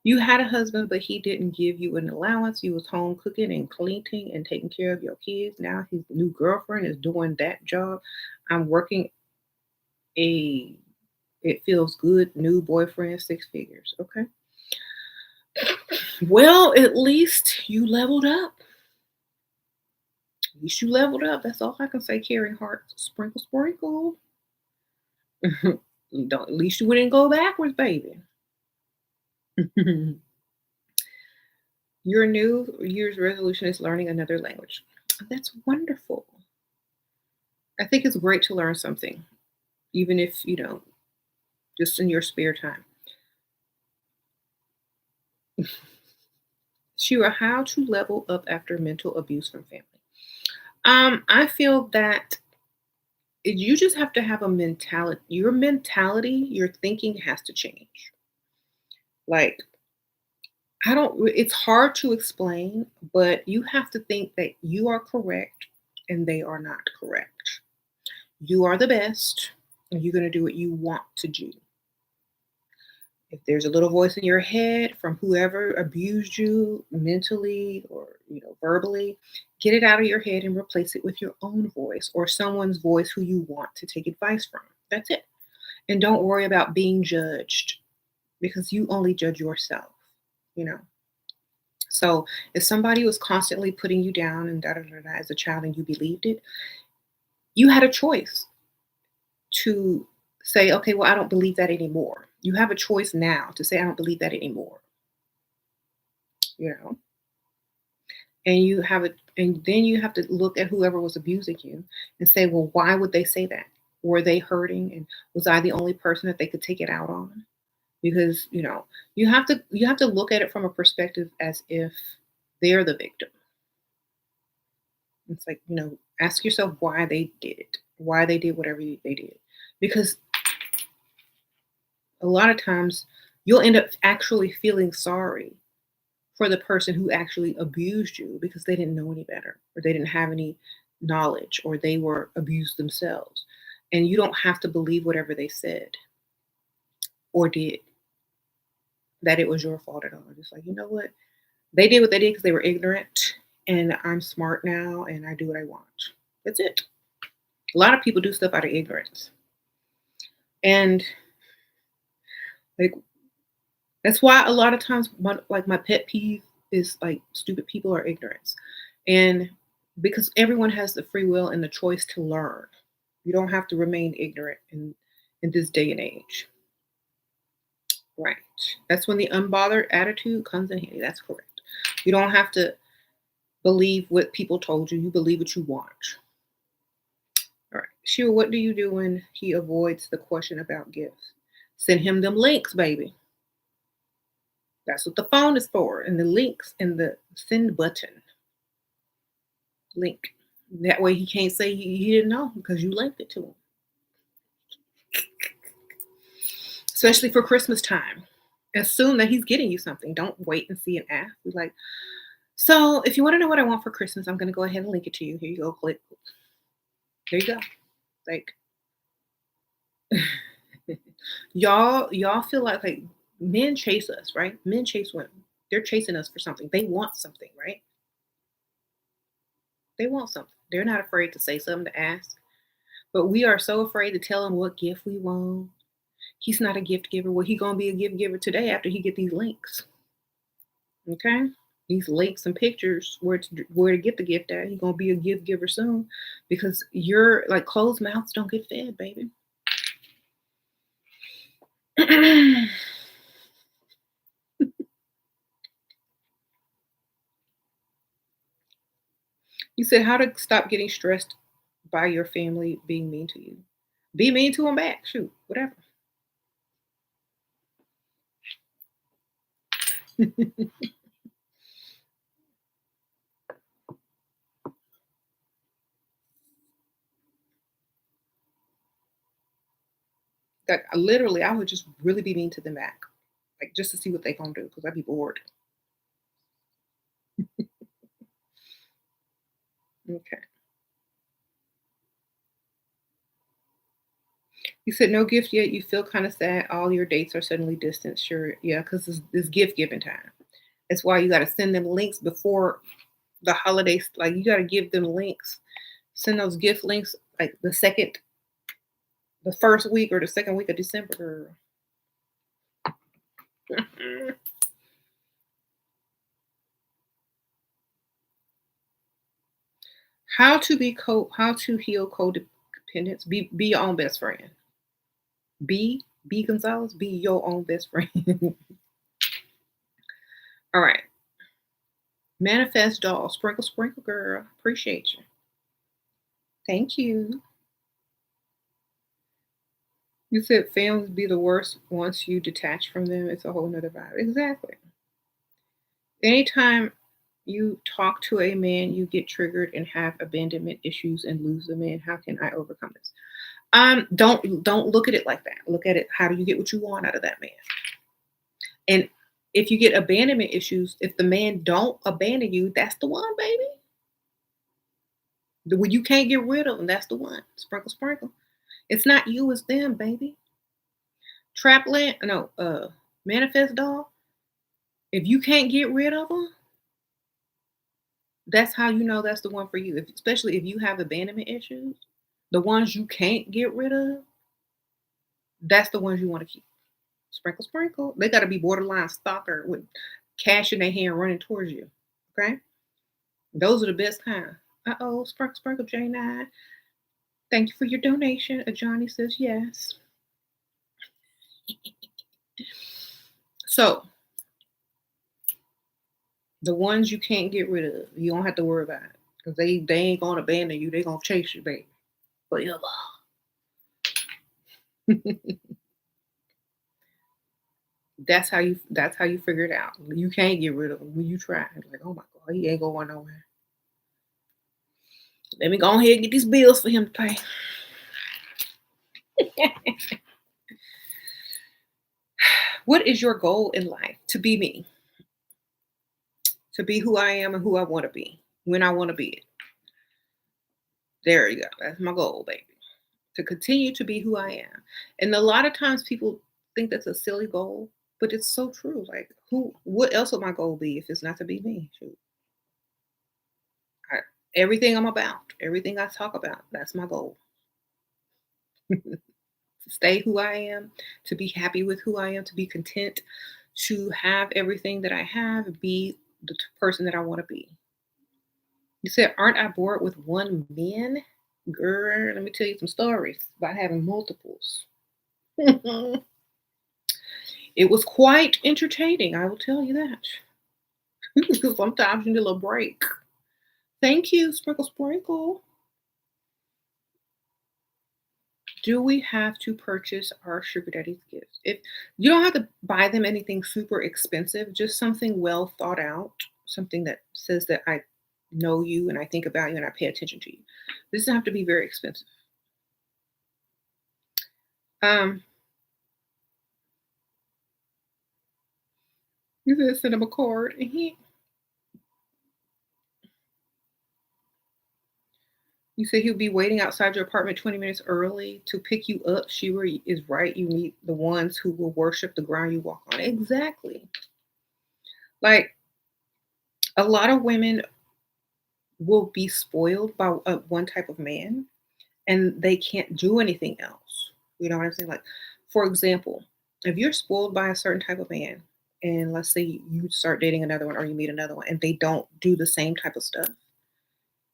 You had a husband, but he didn't give you an allowance. You was home cooking and cleaning and taking care of your kids. Now his new girlfriend is doing that job. I'm working a it feels good new boyfriend, 6 figures. Okay. Well, at least you leveled up. At least you leveled up. That's all I can say. Caring heart, sprinkle, sprinkle. Don't. At least you wouldn't go backwards, baby. Your New Year's resolution is learning another language. That's wonderful. I think it's great to learn something, even if just in your spare time. Shira, how to level up after mental abuse from family? I feel that you just have to have a mentality. Your mentality, your thinking has to change. Like, I don't, it's hard to explain, but you have to think that you are correct and they are not correct. You are the best and you're going to do what you want to do. If there's a little voice in your head from whoever abused you mentally or verbally, get it out of your head and replace it with your own voice or someone's voice who you want to take advice from. That's it. And don't worry about being judged because you only judge yourself, you know. So if somebody was constantly putting you down and da da da da as a child and you believed it, you had a choice to say, okay, well, I don't believe that anymore. You have a choice now to say, I don't believe that anymore. You know, and then you have to look at whoever was abusing you and say, well, why would they say that? Were they hurting? And was I the only person that they could take it out on? Because you have to look at it from a perspective as if they're the victim. It's like, ask yourself why they did it, why they did whatever they did. Because a lot of times you'll end up actually feeling sorry for the person who actually abused you because they didn't know any better or they didn't have any knowledge or they were abused themselves. And you don't have to believe whatever they said or did, that it was your fault at all. Just like, you know what? They did what they did because they were ignorant and I'm smart now and I do what I want. That's it. A lot of people do stuff out of ignorance. And like that's why a lot of times my pet peeve is like stupid people are ignorance. And because everyone has the free will and the choice to learn. You don't have to remain ignorant in this day and age. Right. That's when the unbothered attitude comes in handy. That's correct. You don't have to believe what people told you. You believe what you want. All right. Sure. What do you do when he avoids the question about gifts? Send him them links, baby. That's what the phone is for. And the links and the send button link. That way he can't say he didn't know because you linked it to him. Especially for Christmas time. Assume that he's getting you something. Don't wait and see and ask. Be like, so if you want to know what I want for Christmas, I'm going to go ahead and link it to you. Here you go. Click. There you go. Like, y'all feel like men chase us, right? Men chase women. They're chasing us for something. They want something, right? They want something. They're not afraid to say something to ask. But we are so afraid to tell him what gift we want. He's not a gift giver. Well, he gonna be a gift giver today after he get these links. Okay? These links and pictures where to get the gift at. He gonna be a gift giver soon because you're like closed mouths don't get fed, baby. You said how to stop getting stressed by your family being mean to you. Be mean to them back. Shoot, whatever. That literally, I would just really be mean to them back, like just to see what they gonna do because I'd be bored. Okay. You said no gift yet. You feel kind of sad. All your dates are suddenly distant. Sure, yeah, because it's gift giving time. That's why you got to send them links before the holidays. Like you got to give them links. Send those gift links like the first week or the second week of December. How to heal codependence? Be your own best friend. Be Gonzalez. Be your own best friend. All right. Manifest doll. Sprinkle, sprinkle, girl. Appreciate you. Thank you. You said families be the worst once you detach from them. It's a whole nother vibe. Exactly. Anytime you talk to a man, you get triggered and have abandonment issues and lose the man. How can I overcome this? Don't look at it like that. Look at it. How do you get what you want out of that man? And if you get abandonment issues, if the man don't abandon you, that's the one, baby. When you can't get rid of them, that's the one. Sprinkle, sprinkle. It's not you, it's them, baby. Trapland, no, manifest doll. If you can't get rid of them, that's how you know that's the one for you. Especially if you have abandonment issues, the ones you can't get rid of, that's the ones you want to keep. Sprinkle, sprinkle. They got to be borderline stalker with cash in their hand running towards you. Okay, those are the best kind. Sprinkle, sprinkle, J9. Thank you for your donation. Johnny says yes. So the ones you can't get rid of, you don't have to worry about it because they ain't gonna abandon you. They gonna chase you, baby, forever. That's how you figure it out. You can't get rid of them when you try. Like, oh my god, he ain't going nowhere. Let me go ahead and get these bills for him to pay. What is your goal in life? To be me, to be who I am and who I want to be when I want to be it. There you go. That's my goal, baby. To continue to be who I am. And a lot of times people think that's a silly goal, but it's so true. Like, what else would my goal be if it's not to be me? Shoot. I, everything I'm about, everything I talk about, that's my goal. To stay who I am, to be happy with who I am, to be content, to have everything that I have, be the person that I want to be. You said, aren't I bored with one man? Girl, let me tell you some stories about having multiples. It was quite entertaining, I will tell you that. Sometimes you need a little break. Thank you, Sprinkle Sprinkle. Do we have to purchase our sugar daddy's gifts? If you don't have to buy them anything super expensive, just something well thought out, something that says that I know you and I think about you and I pay attention to you. This doesn't have to be very expensive. Um, you could send him a card and he you say he'll be waiting outside your apartment 20 minutes early to pick you up. Shira is right. You need the ones who will worship the ground you walk on. Exactly. Like a lot of women will be spoiled by one type of man and they can't do anything else. You know what I'm saying? Like, for example, if you're spoiled by a certain type of man, and let's say you start dating another one or you meet another one and they don't do the same type of stuff,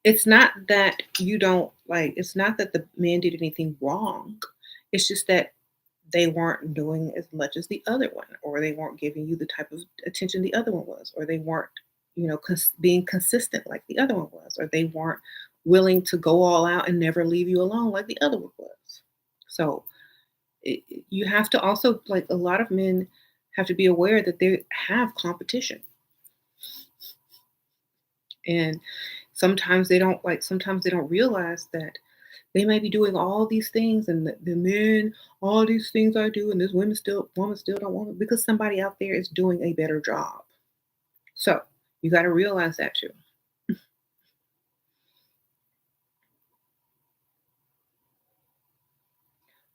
it's not that you don't like, it's not that the man did anything wrong. It's just that they weren't doing as much as the other one, or they weren't giving you the type of attention the other one was, or they weren't, being consistent like the other one was, or they weren't willing to go all out and never leave you alone like the other one was. So you have to also, like, a lot of men have to be aware that they have competition, and sometimes they don't realize that they may be doing all these things and the men, all these things I do, and this woman still don't want it because somebody out there is doing a better job. So you got to realize that too.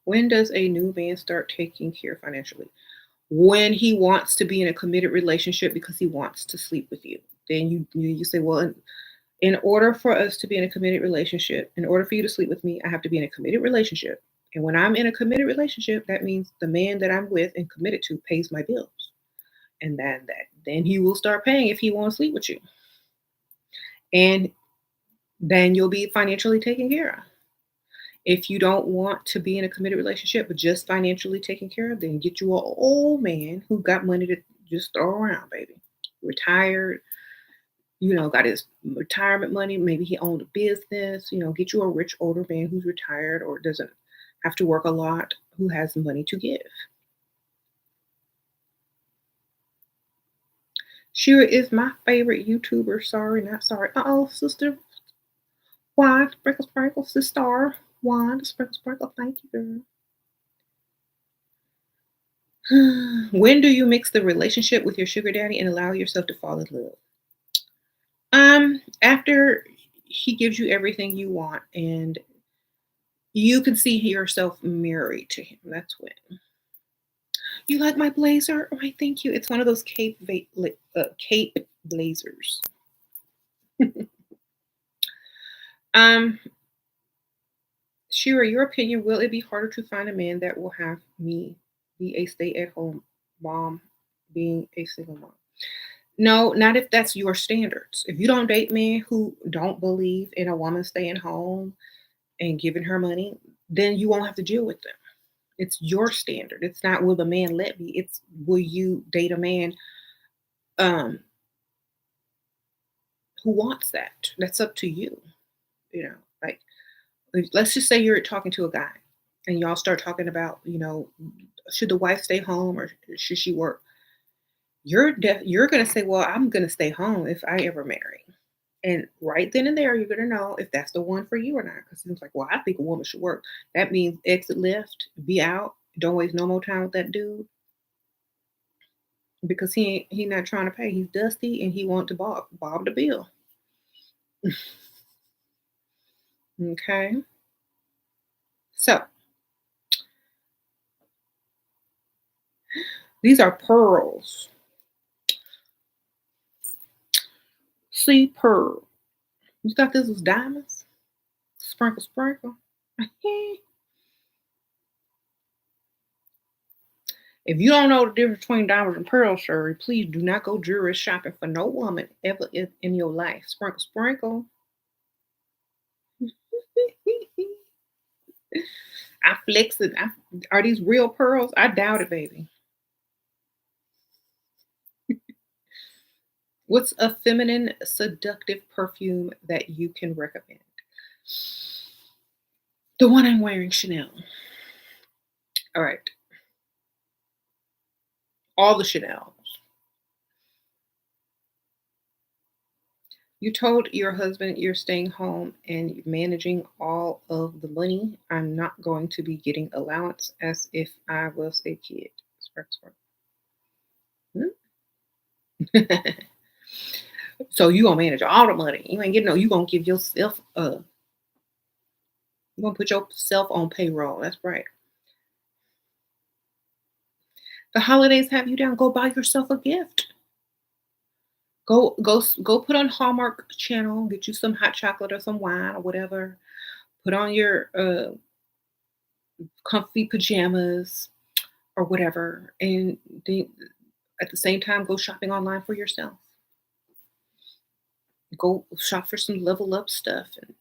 When does a new man start taking care financially? When he wants to be in a committed relationship because he wants to sleep with you. Then you say, well, in order for us to be in a committed relationship, in order for you to sleep with me, I have to be in a committed relationship. And when I'm in a committed relationship, that means the man that I'm with and committed to pays my bills. And then he will start paying if he wants to sleep with you. And then you'll be financially taken care of. If you don't want to be in a committed relationship but just financially taken care of, then get you an old man who got money to just throw around, baby. Retired, got his retirement money. Maybe he owned a business. Get you a rich older man who's retired or doesn't have to work a lot, who has money to give. Shira is my favorite YouTuber. Sorry, not sorry. Oh, sister. Why? Sprinkle, sprinkle, sister. Why? Sprinkle, sprinkle. Thank you, girl. When do you mix the relationship with your sugar daddy and allow yourself to fall in love? After he gives you everything you want and you can see yourself married to him. That's when. You like my blazer? Why, thank you. It's one of those cape blazers. Um, Shira, your opinion, will it be harder to find a man that will have me be a stay-at-home mom, being a single mom? No, not if that's your standards. If you don't date men who don't believe in a woman staying home and giving her money, then you won't have to deal with them. It's your standard. It's not will the man let me. It's will you date a man um who wants that. That's up to you. Like, let's just say you're talking to a guy and y'all start talking about, should the wife stay home or should she work? You're gonna say, well, I'm gonna stay home if I ever marry. And right then and there, you're gonna know if that's the one for you or not. Because it's like, well, I think a woman should work. That means exit left, be out, don't waste no more time with that dude because he not trying to pay. He's dusty and he want to bob the bill. Okay, so these are pearls. See, pearl. You thought this was diamonds? Sprinkle, sprinkle. If you don't know the difference between diamonds and pearls, Sherry, please do not go jewelry shopping for no woman ever in your life. Sprinkle, sprinkle. I flex it. Are these real pearls? I doubt it, baby. What's a feminine, seductive perfume that you can recommend? The one I'm wearing, Chanel. All right. All the Chanel. You told your husband you're staying home and you're managing all of the money. I'm not going to be getting allowance as if I was a kid. Spark, spark. Hmm? So you gonna manage all the money. You ain't getting no, you gonna give yourself you gonna put yourself on payroll. That's right. The holidays have you down. Go buy yourself a gift. Go put on Hallmark channel, get you some hot chocolate or some wine or whatever. Put on your comfy pajamas or whatever, and then at the same time go shopping online for yourself. Go shop for some level up stuff and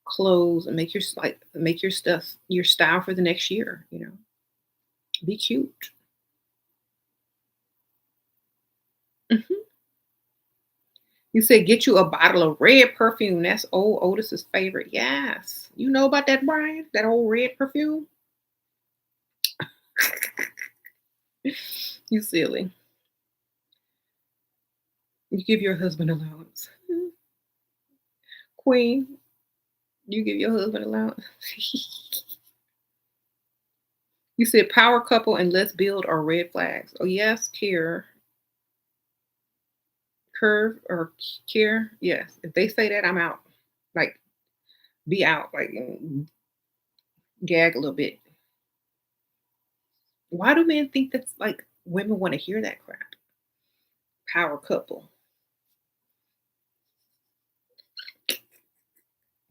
clothes and make your stuff your style for the next year, you know. Be cute. Mhm. You said get you a bottle of red perfume. That's old Otis's favorite. Yes. You know about that, Brian? That old red perfume? You silly. You give your husband allowance. Queen, you give your husband allowance. You said power couple and let's build are red flags. Oh yes, care, curve or care. Yes. If they say that, I'm out. Like be out. Like gag a little bit. Why do men think that's like women want to hear that crap? Power couple.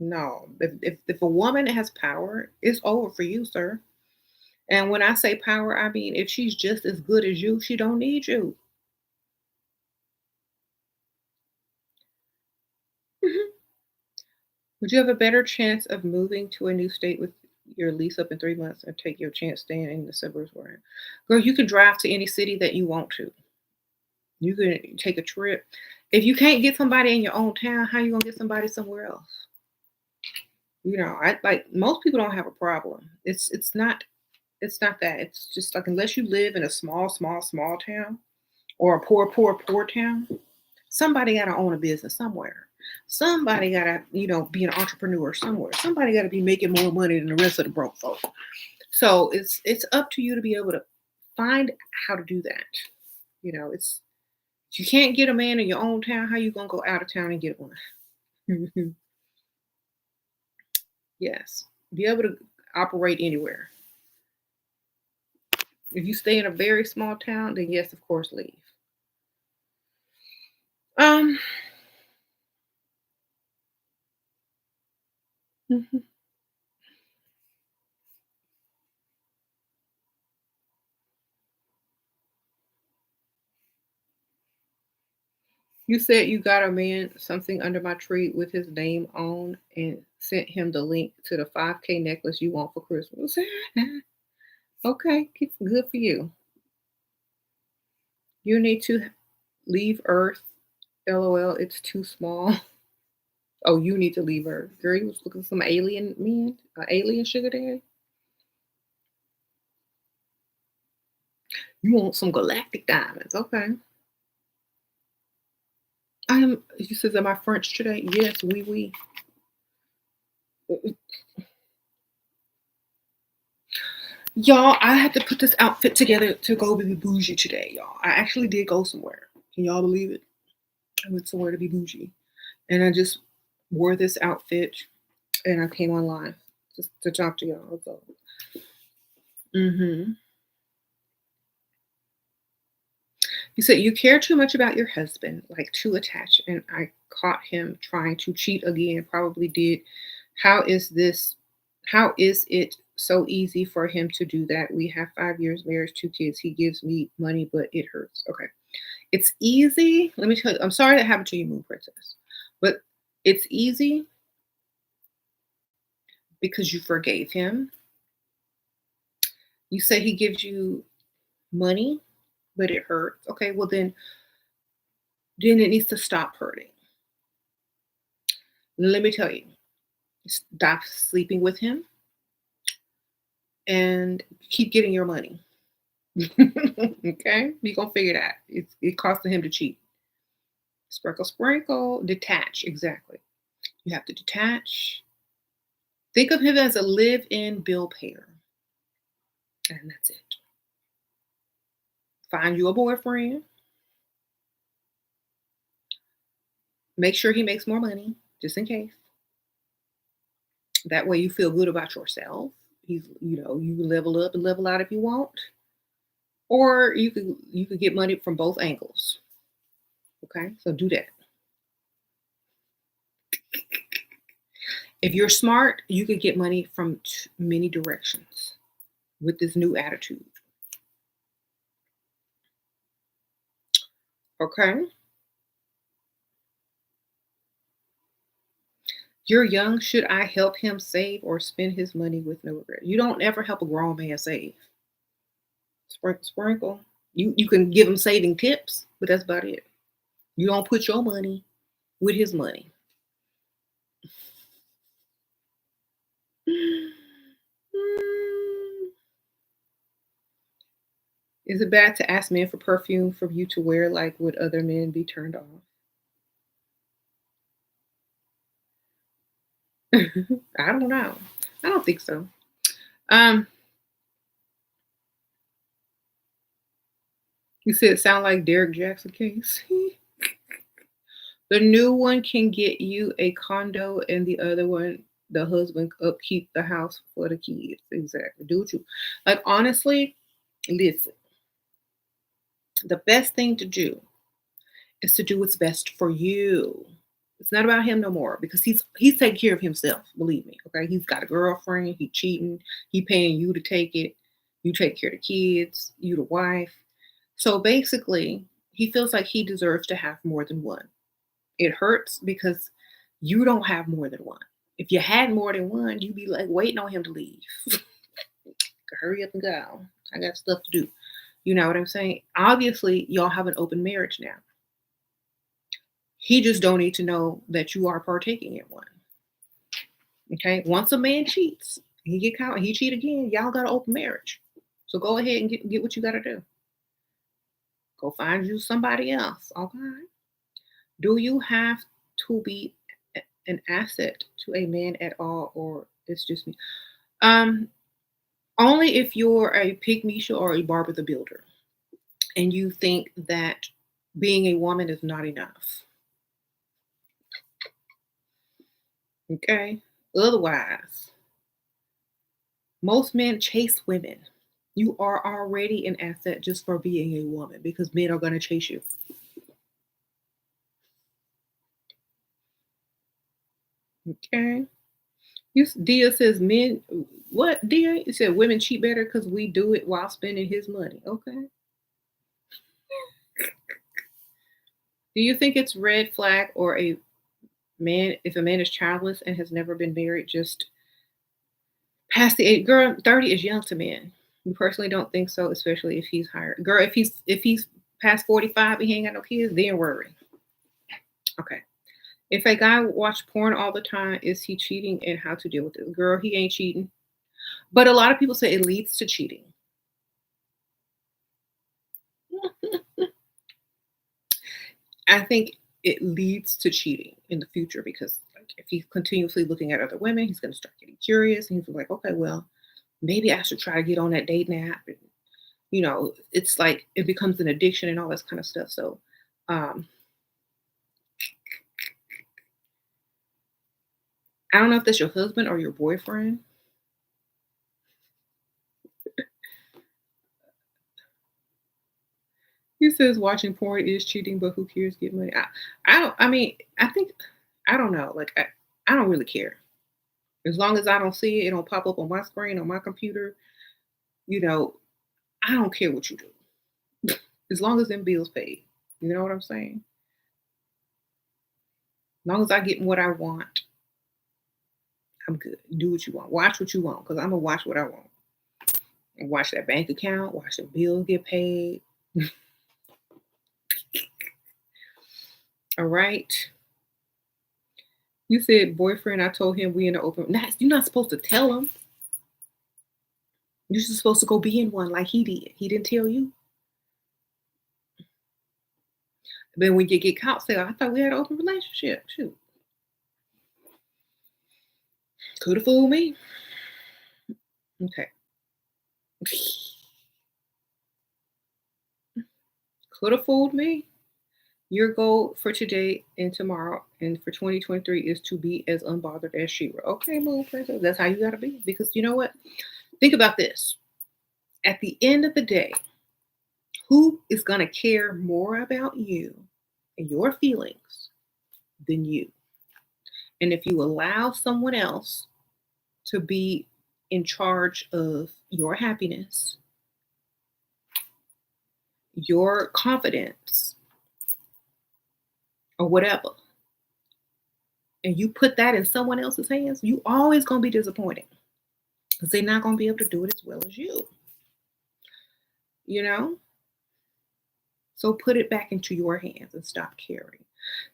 No. If a woman has power, it's over for you, sir. And when I say power, I mean if she's just as good as you, she don't need you. Mhm. Would you have a better chance of moving to a new state with your lease up in 3 months or take your chance staying in the suburbs where girl, you can drive to any city that you want to. You can take a trip. If you can't get somebody in your own town, how you gonna get somebody somewhere else? You know, I like most people don't have a problem. It's not that. It's just like unless you live in a small town or a poor town, somebody gotta own a business somewhere. Somebody gotta, be an entrepreneur somewhere. Somebody gotta be making more money than the rest of the broke folk. So it's up to you to be able to find how to do that. It's if you can't get a man in your own town, how you gonna go out of town and get one? Yes. Be able to operate anywhere. If you stay in a very small town, then yes, of course, leave. Um, mhm. You said you got a man something under my tree with his name on and sent him the link to the 5K necklace you want for Christmas. Okay, good for you. You need to leave Earth. LOL, it's too small. Oh, you need to leave Earth. Girl, you was looking for some alien men, alien sugar daddy. You want some galactic diamonds. Okay. You said, am I French today? Yes, we. Y'all, I had to put this outfit together to go be bougie today, y'all. I actually did go somewhere. Can y'all believe it? I went somewhere to be bougie. And I just wore this outfit and I came online just to talk to y'all. So, hmm You said you care too much about your husband, like too attached, and I caught him trying to cheat again. Probably did. How is this? How is it so easy for him to do that? We have 5 years marriage, 2 kids. He gives me money, but it hurts. Okay, it's easy. Let me tell you. I'm sorry that happened to you, Moon Princess, but it's easy because you forgave him. You say he gives you money, but it hurts. Okay, well then then it needs to stop hurting. Let me tell you, stop sleeping with him and keep getting your money. Okay? You're going to figure it out. It costing him to cheat. Sprinkle, sprinkle, detach. Exactly. You have to detach. Think of him as a live in bill payer. And that's it. Find you a boyfriend. Make sure he makes more money, just in case. That way you feel good about yourself. You level up and level out if you want. Or you could get money from both angles. Okay? So do that. If you're smart, you could get money from many directions with this new attitude. Okay? You're young. Should I help him save or spend his money with no regret? You don't ever help a grown man save. Sprinkle, sprinkle. You can give him saving tips, but that's about it. You don't put your money with his money. Mm. Is it bad to ask men for perfume for you to wear? Like, would other men be turned off? I don't know. I don't think so. Um, you said it sound like Derek Jackson case. The new one can get you a condo, and the other one, the husband upkeep the house for the kids. Exactly. Do what you like. Honestly, listen. The best thing to do is to do what's best for you. It's not about him no more because he's taking care of himself. Believe me. Okay, he's got a girlfriend. He cheating. He paying you to take it. You take care of the kids. You the wife. So basically, he feels like he deserves to have more than one. It hurts because you don't have more than one. If you had more than one, you'd be like waiting on him to leave. Hurry up and go. I got stuff to do. You know what I'm saying? Obviously, y'all have an open marriage now. He just don't need to know that you are partaking in one. Okay. Once a man cheats, he get caught, he cheat again. Y'all got an open marriage. So go ahead and get what you got to do. Go find you somebody else. Okay. Do you have to be an asset to a man at all, or it's just me? Um, Only if you're a pygmy or a Barbara the Builder, and you think that being a woman is not enough. Okay. Otherwise, most men chase women. You are already an asset just for being a woman because men are going to chase you. Okay. Dia says men. What Dia? You said women cheat better because we do it while spending his money. Okay. Do you think it's red flag or a man if a man is childless and has never been married, just past the age? Girl, 30 is young to men. You personally don't think so, especially if he's higher. Girl, if he's past 45 and he ain't got no kids, then worry. Okay. If a guy watch porn all the time, is he cheating and how to deal with it? Girl, he ain't cheating. But a lot of people say it leads to cheating. I think it leads to cheating in the future because like if he's continuously looking at other women, he's gonna start getting curious and he's like, okay, well, maybe I should try to get on that dating app. And, it's like it becomes an addiction and all this kind of stuff. So um I don't know if that's your husband or your boyfriend. He says watching porn is cheating, but who cares? Get money. I don't. I mean, I think I don't know. Like I don't really care as long as I don't see it. It don't pop up on my screen on my computer. You know, I don't care what you do as long as them bills paid. You know what I'm saying? As long as I get what I want, I'm good. Do what you want. Watch what you want because I'm gonna watch what I want and watch that bank account. Watch the bills get paid. All right. You said boyfriend. I told him we in the open. You're not supposed to tell him. You're just supposed to go be in one like he did. He didn't tell you. Then when you get caught, say, I thought we had an open relationship. Shoot. Could have fooled me. Okay. Could have fooled me. Your goal for today and tomorrow and for 2023 is to be as unbothered as Shira. Okay, Moon Princess. That's how you got to be. Because you know what? Think about this. At the end of the day, who is going to care more about you and your feelings than you? And if you allow someone else to be in charge of your happiness, your confidence, or whatever, and you put that in someone else's hands, you always going to be disappointed because they're not going to be able to do it as well as you. You know? So put it back into your hands and stop caring.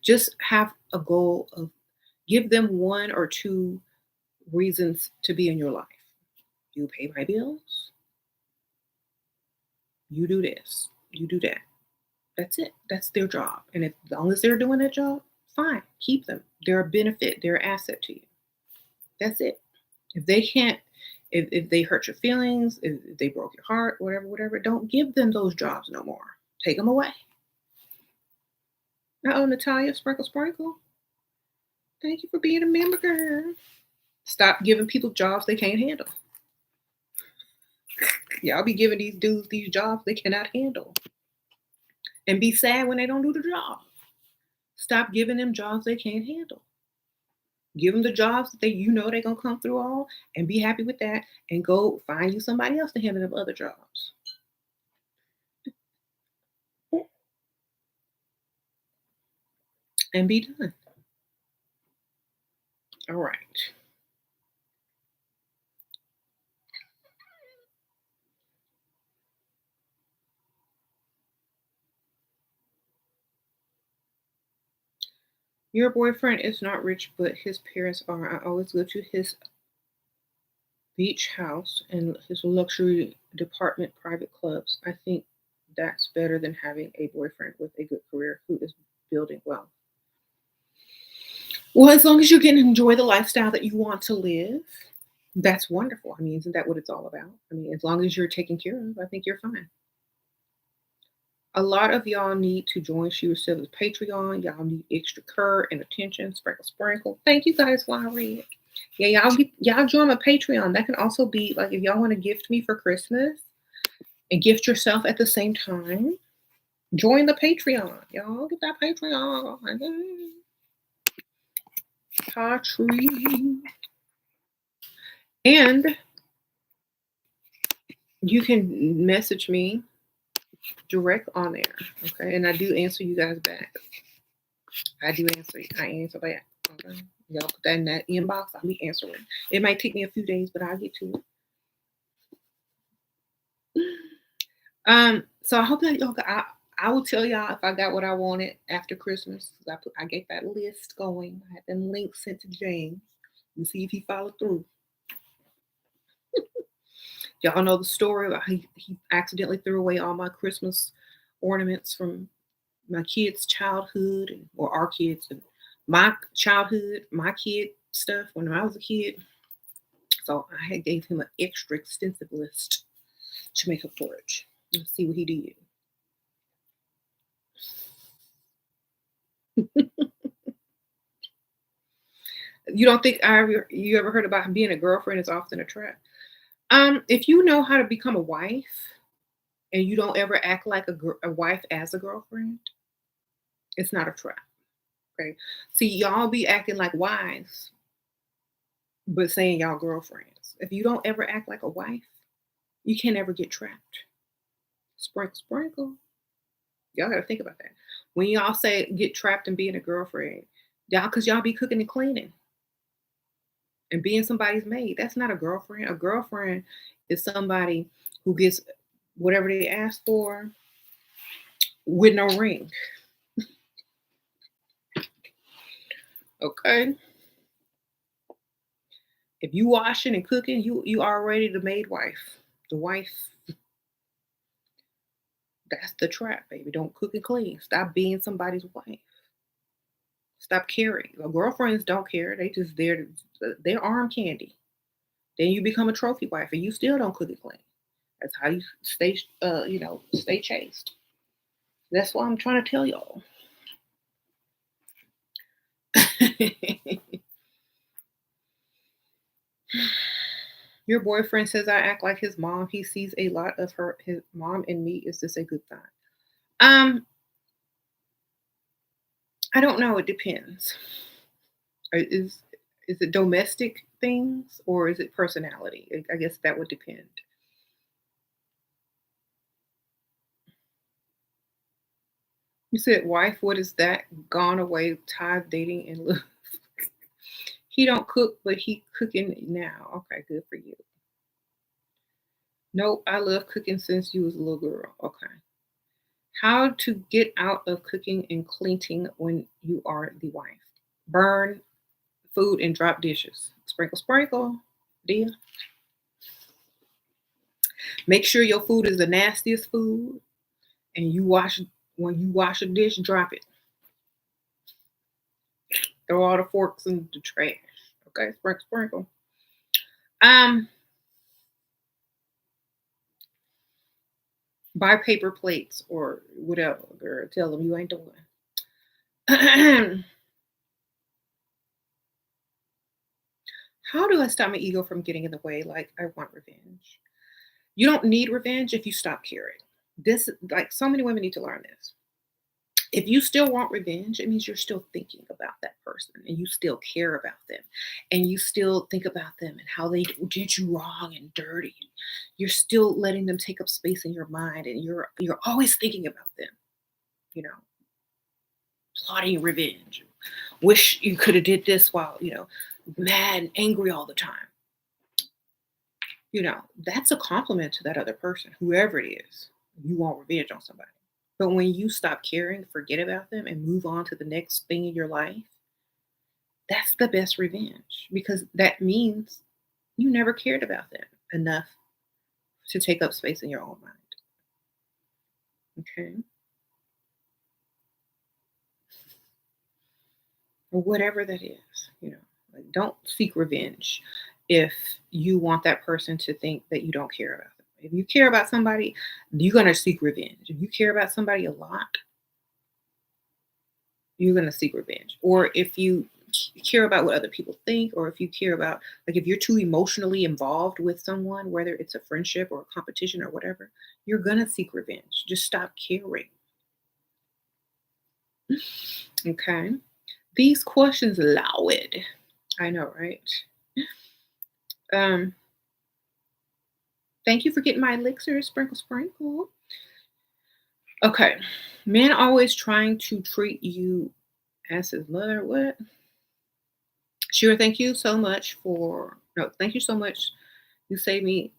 Just have a goal of give them one or two reasons to be in your life. You pay my bills. You do this. You do that. That's it. That's their job. And as long as they're doing that job, fine. Keep them. They're a benefit. They're an asset to you. That's it. If they can't, if they hurt your feelings, if they broke your heart, whatever, don't give them those jobs no more. Take them away. Oh, Natalia, Sprinkle. Thank you for being a member, girl. Stop giving people jobs they can't handle. Y'all be giving these dudes these jobs they cannot handle. And be sad when they don't do the job. Stop giving them jobs they can't handle. Give them the jobs that they're gonna come through all and be happy with that and go find you somebody else to handle them other jobs. And be done. All right. Your boyfriend is not rich, but his parents are. I always go to his beach house and his luxury department private clubs. I think that's better than having a boyfriend with a good career who is building wealth. Well, as long as you can enjoy the lifestyle that you want to live, that's wonderful. I mean, isn't that what it's all about? I mean, as long as you're taken care of, I think you're fine. A lot of y'all need to join SheRaSeven's Patreon. Y'all need extra care and attention. Sprinkle. Thank you guys while I read. Yeah, y'all join my Patreon. That can also be like if y'all want to gift me for Christmas and gift yourself at the same time. Join the Patreon. Y'all get that Patreon. Patreon. And you can message me direct on there. Okay. And I do answer you guys back. I answer back. Okay. Y'all put that in that inbox. I'll be answering. It might take me a few days, but I'll get to it. So I hope that y'all got, I will tell y'all if I got what I wanted after Christmas. I get that list going. I had them links sent to James and see if he followed through. Y'all know the story about he accidentally threw away all my Christmas ornaments from my kids' childhood or our kids and my childhood, my kid stuff when I was a kid. So I had gave him an extra extensive list to make up for it. Let's see what he did. You don't think you ever heard about being a girlfriend is often a trap? If you know how to become a wife and you don't ever act like a wife as a girlfriend, it's not a trap. Okay. See, y'all be acting like wives, but saying y'all girlfriends. If you don't ever act like a wife, you can't ever get trapped. Sprinkle. Y'all gotta think about that. When y'all say get trapped in being a girlfriend, cause y'all be cooking and cleaning and being somebody's maid. That's not a girlfriend. A girlfriend is somebody who gets whatever they ask for with no ring. Okay. If you washing and cooking, you already the maid wife. The wife, that's the trap, baby. Don't cook and clean. Stop being somebody's wife. Stop caring. Well, girlfriends don't care. They just there to they're arm candy. Then you become a trophy wife and you still don't cook and clean. That's how you stay stay chaste. That's what I'm trying to tell y'all. Your boyfriend says I act like his mom. He sees a lot of his mom in me. Is this a good sign? Um, I don't know. It depends. Is it domestic things or is it personality? I guess that would depend. You said wife. What is that? Gone away, tithe dating and look. He don't cook, but he cooking now. Okay, good for you. Nope, I love cooking since you was a little girl. Okay. How to get out of cooking and cleaning when you are the wife? Burn food and drop dishes. Sprinkle, sprinkle. Deal. Make sure your food is the nastiest food, and you wash when you wash a dish, drop it. Throw all the forks in the trash. Okay, sprinkle, sprinkle. Um, buy paper plates or whatever, girl. Tell them you ain't the one. How do I stop my ego from getting in the way? Like I want revenge. You don't need revenge if you stop caring. This, like, so many women need to learn this. If you still want revenge, it means you're still thinking about that person and you still care about them and you still think about them and how they did you wrong and dirty. You're still letting them take up space in your mind and you're always thinking about them, you know, plotting revenge. Wish you could have did this while, mad and angry all the time. That's a compliment to that other person, whoever it is. You want revenge on somebody. But when you stop caring, forget about them, and move on to the next thing in your life, that's the best revenge because that means you never cared about them enough to take up space in your own mind. Okay. Or whatever that is, like don't seek revenge if you want that person to think that you don't care about them. If you care about somebody, you're going to seek revenge. If you care about somebody a lot, you're going to seek revenge. Or if you care about what other people think, or if you care about, like, if you're too emotionally involved with someone, whether it's a friendship or a competition or whatever, you're going to seek revenge. Just stop caring. Okay. These questions loud. I know, right? Um, Thank you for getting my elixir. Sprinkle, sprinkle. Okay. Man always trying to treat you as his mother. What? Sure, thank you so much for no, thank you so much. You saved me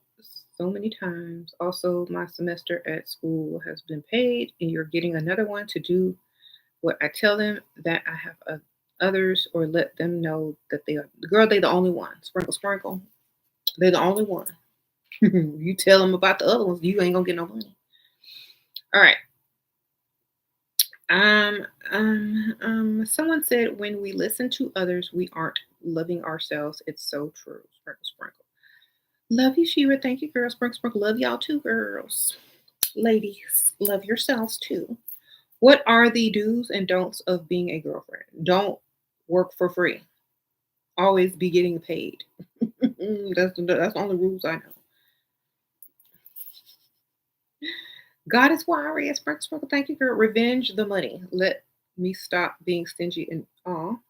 so many times. Also, my semester at school has been paid, and you're getting another one to do what I tell them that I have others, or let them know that they are the girl. They the only one. Sprinkle, sprinkle. They're the only one. You tell them about the other ones, you ain't gonna get no money. All right. Someone said when we listen to others, we aren't loving ourselves. It's so true. Sprinkle, sprinkle. Love you, Shira. Thank you, girls. Sprinkle, sprinkle. Love y'all too, girls. Ladies, love yourselves too. What are the do's and don'ts of being a girlfriend? Don't work for free. Always be getting paid. That's the only rules I know. Goddess Warrior, sprinkle, sprinkle. Thank you, girl. Revenge the money. Let me stop being stingy and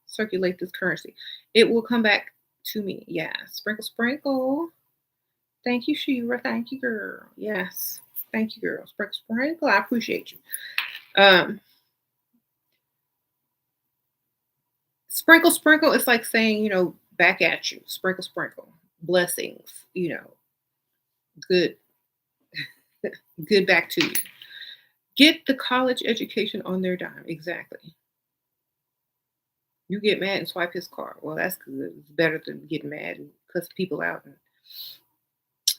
circulate this currency. It will come back to me. Yeah. Sprinkle, sprinkle. Thank you, Shira. Thank you, girl. Yes. Thank you, girl. Sprinkle, sprinkle. I appreciate you. Um, Sprinkle, sprinkle. It's like saying, back at you. Sprinkle, sprinkle. Blessings. Good, good back to you. Get the college education on their dime. Exactly. You get mad and swipe his card. Well, that's good. It's better than getting mad and cuss people out and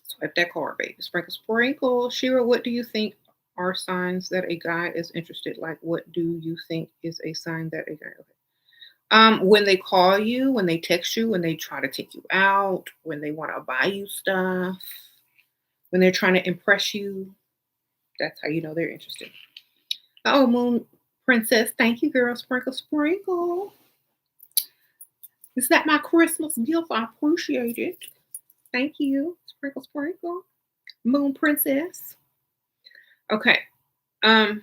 swipe that card, baby. Sprinkle, sprinkle. Shira, what do you think are signs that a guy is interested? Like, what do you think is a sign that a guy? Okay. When they call you, when they text you, when they try to take you out, when they want to buy you stuff, when they're trying to impress you, that's how you know they're interested. Oh, Moon Princess, thank you, girl. Sprinkle, sprinkle. Is that my Christmas gift? I appreciate it. Thank you. Sprinkle, sprinkle. Moon Princess. Okay. Um,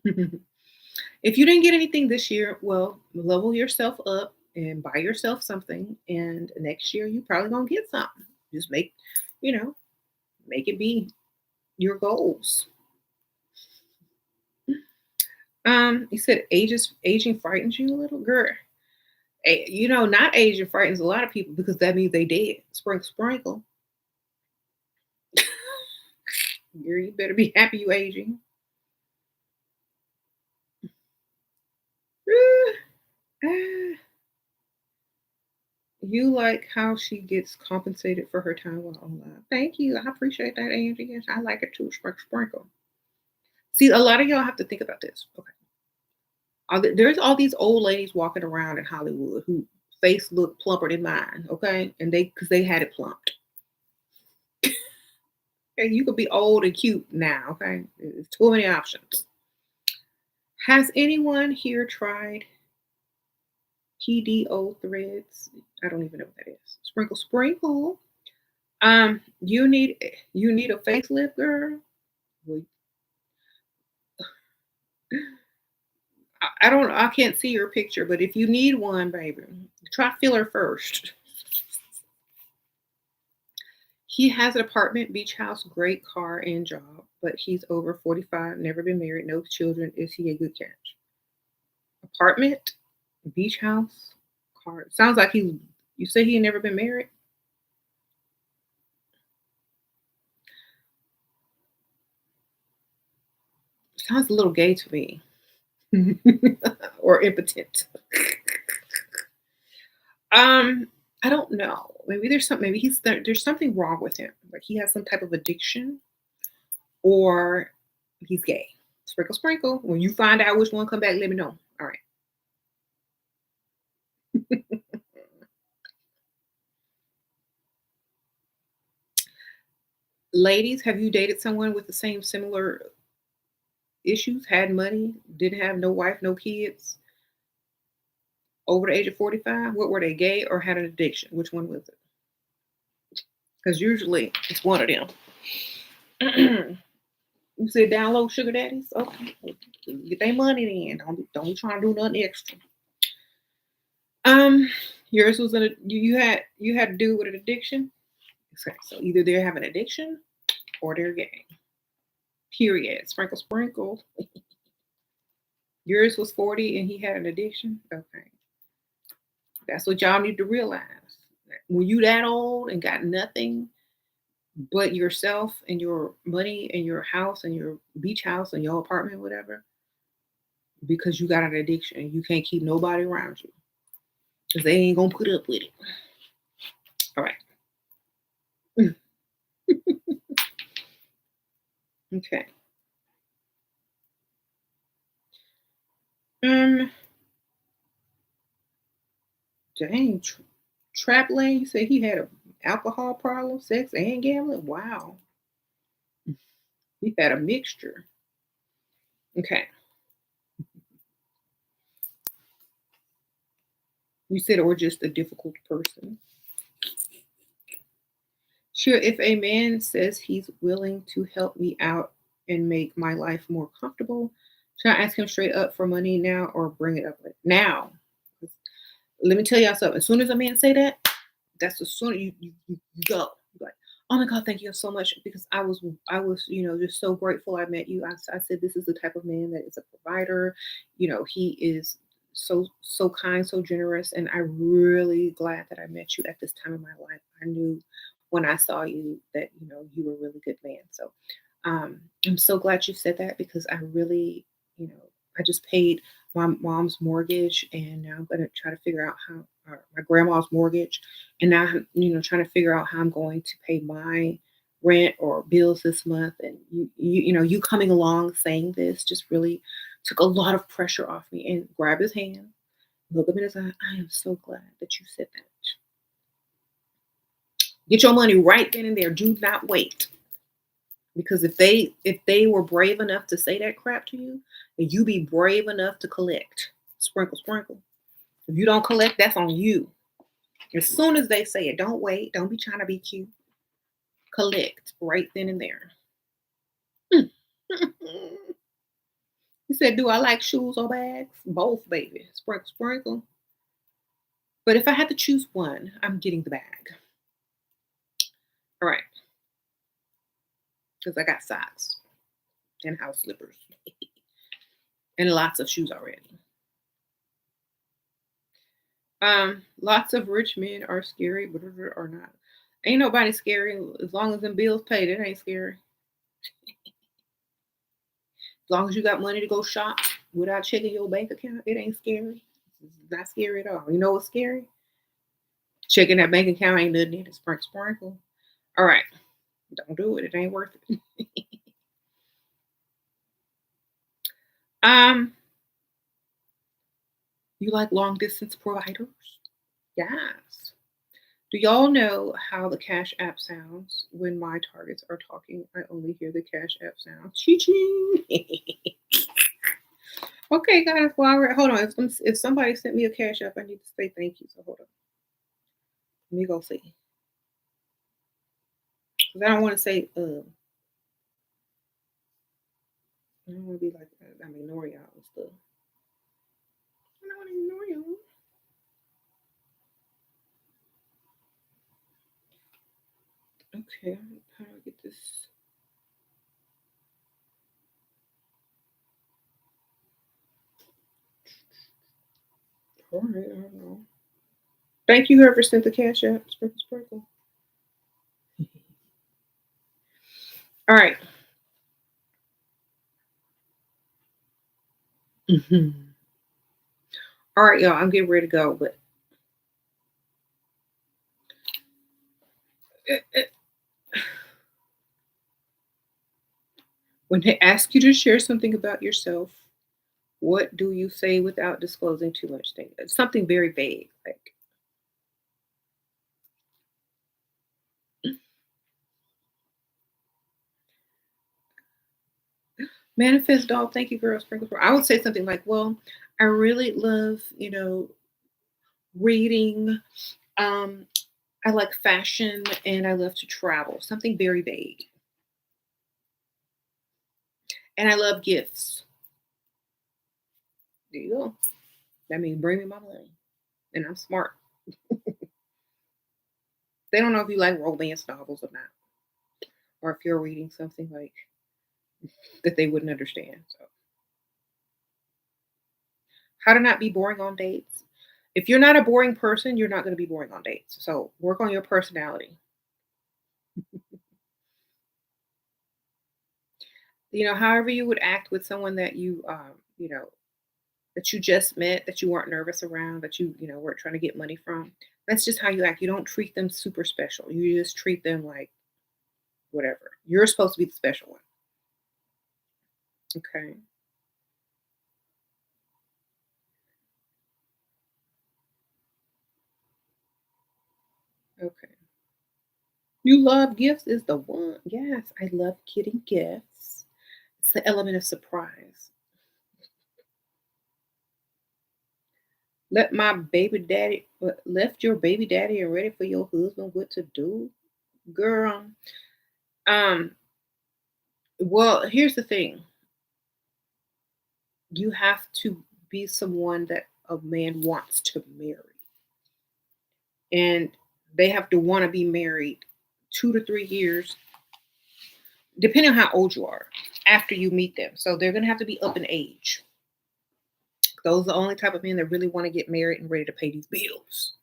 if you didn't get anything this year, well, level yourself up and buy yourself something. And next year, you probably gonna get something. Just make, you know, make it be your goals. You said aging frightens you a little, girl. Not aging frightens a lot of people because that means they dead. Sprinkle, sprinkle. Girl, you better be happy you aging. Ah, you like how she gets compensated for her time while online. Thank you. I appreciate that, Angie. Yes, I like it too. Sprinkle, sprinkle. See, a lot of y'all have to think about this. Okay. There's all these old ladies walking around in Hollywood who face look plumper than mine, okay? And because they had it plumped. Okay, you could be old and cute now, okay? There's too many options. Has anyone here tried PDO threads? I don't even know what that is. Sprinkle, sprinkle. You need a facelift, girl. Well, I can't see your picture, but if you need one, baby, try filler first. He has an apartment, beach house, great car and job, but he's over 45, never been married, no children. Is he a good catch? Apartment, beach house, car. Sounds like you say he never been married? Sounds a little gay to me. Or impotent. Um, I don't know. Maybe there's something wrong with him. Like he has some type of addiction or he's gay. Sprinkle, sprinkle. When you find out which one, come back, let me know. All right. Ladies, have you dated someone with the same similar issues? Had money, didn't have no wife, no kids, over the age of 45? What were they, gay or had an addiction? Which one was it? Because usually it's one of them. You said download sugar daddies? Okay. Get their money then. Don't be trying to do nothing extra. Um, yours was you had to do with an addiction. Okay, so either they have an addiction or they're gay. Period. Sprinkle, sprinkle. Yours was 40 and he had an addiction. Okay, that's what y'all need to realize. When you that old and got nothing but yourself and your money and your house and your beach house and your apartment, whatever, because you got an addiction, you can't keep nobody around you because they ain't gonna put up with it. All right. Okay. Um. Dang. Trap Lane. You said he had a alcohol problem, sex, and gambling. Wow. He had a mixture. Okay. You said, or just a difficult person. Sure. If a man says he's willing to help me out and make my life more comfortable, should I ask him straight up for money now or bring it up later? Now? Let me tell y'all something. As soon as a man say that, that's the sooner you go. You're like, oh my God, thank you so much because I was just so grateful I met you. I said this is the type of man that is a provider. He is so kind, so generous, and I'm really glad that I met you at this time in my life. I knew when I saw you that you were a really good man. So I'm so glad you said that because I really I just paid my mom's mortgage, and now I'm gonna try to figure out how my grandma's mortgage, and now I'm, trying to figure out how I'm going to pay my rent or bills this month. And you coming along saying this just really took a lot of pressure off me. And grab his hand, look him in his eye. I am so glad that you said that. Get your money right then and there. Do not wait. Because if they were brave enough to say that crap to you, then you be brave enough to collect. Sprinkle, sprinkle. If you don't collect, that's on you. As soon as they say it, don't wait. Don't be trying to be cute. Collect right then and there. He said, "Do I like shoes or bags? Both, baby. Sprinkle, sprinkle." But if I had to choose one, I'm getting the bag. All right, because I got socks and house slippers and lots of shoes already. Lots of rich men are scary, but are not. Ain't nobody scary as long as them bills paid. It ain't scary. As long as you got money to go shop without checking your bank account, it ain't scary. It's not scary at all. You know what's scary? Checking that bank account ain't nothing in it. Sprinkle, sprinkle. All right, don't do it. It ain't worth it. um, you like long distance providers? Yes. Do y'all know how the Cash App sounds when my targets are talking? I only hear the Cash App sound. Chee-ching. Okay, guys. Well, hold on. If somebody sent me a Cash App, I need to say thank you. So hold on. Let me go see. Because I don't want to say, I don't want to be like, I'm ignoring y'all and stuff. I don't want to ignore y'all. Okay, how do I get this? All right, I don't know. Thank you, whoever sent the Cash App. Sprinkle, sprinkle. All right. Mhm. All right, y'all. I'm getting ready to go, but when they ask you to share something about yourself, what do you say without disclosing too much thing? It's something very vague, like manifest doll. Thank you, girl. Sprinkle. I would say something like, "Well, I really love, reading. Um, I like fashion, and I love to travel." Something very vague. And I love gifts. There you go. That means bring me my money, and I'm smart. They don't know if you like romance novels or not, or if you're reading something like that they wouldn't understand. So, how to not be boring on dates? If you're not a boring person, you're not going to be boring on dates. So, work on your personality. However you would act with someone that that you just met, that you weren't nervous around, that weren't trying to get money from. That's just how you act. You don't treat them super special. You just treat them like whatever. You're supposed to be the special one. Okay. Okay. You love gifts is the one. Yes, I love getting gifts. It's the element of surprise. Left your baby daddy and ready for your husband what to do, girl. Um. Well, here's the thing. You have to be someone that a man wants to marry, and they have to want to be married 2 to 3 years, depending on how old you are, after you meet them. So they're gonna have to be up in age. Those are the only type of men that really want to get married and ready to pay these bills.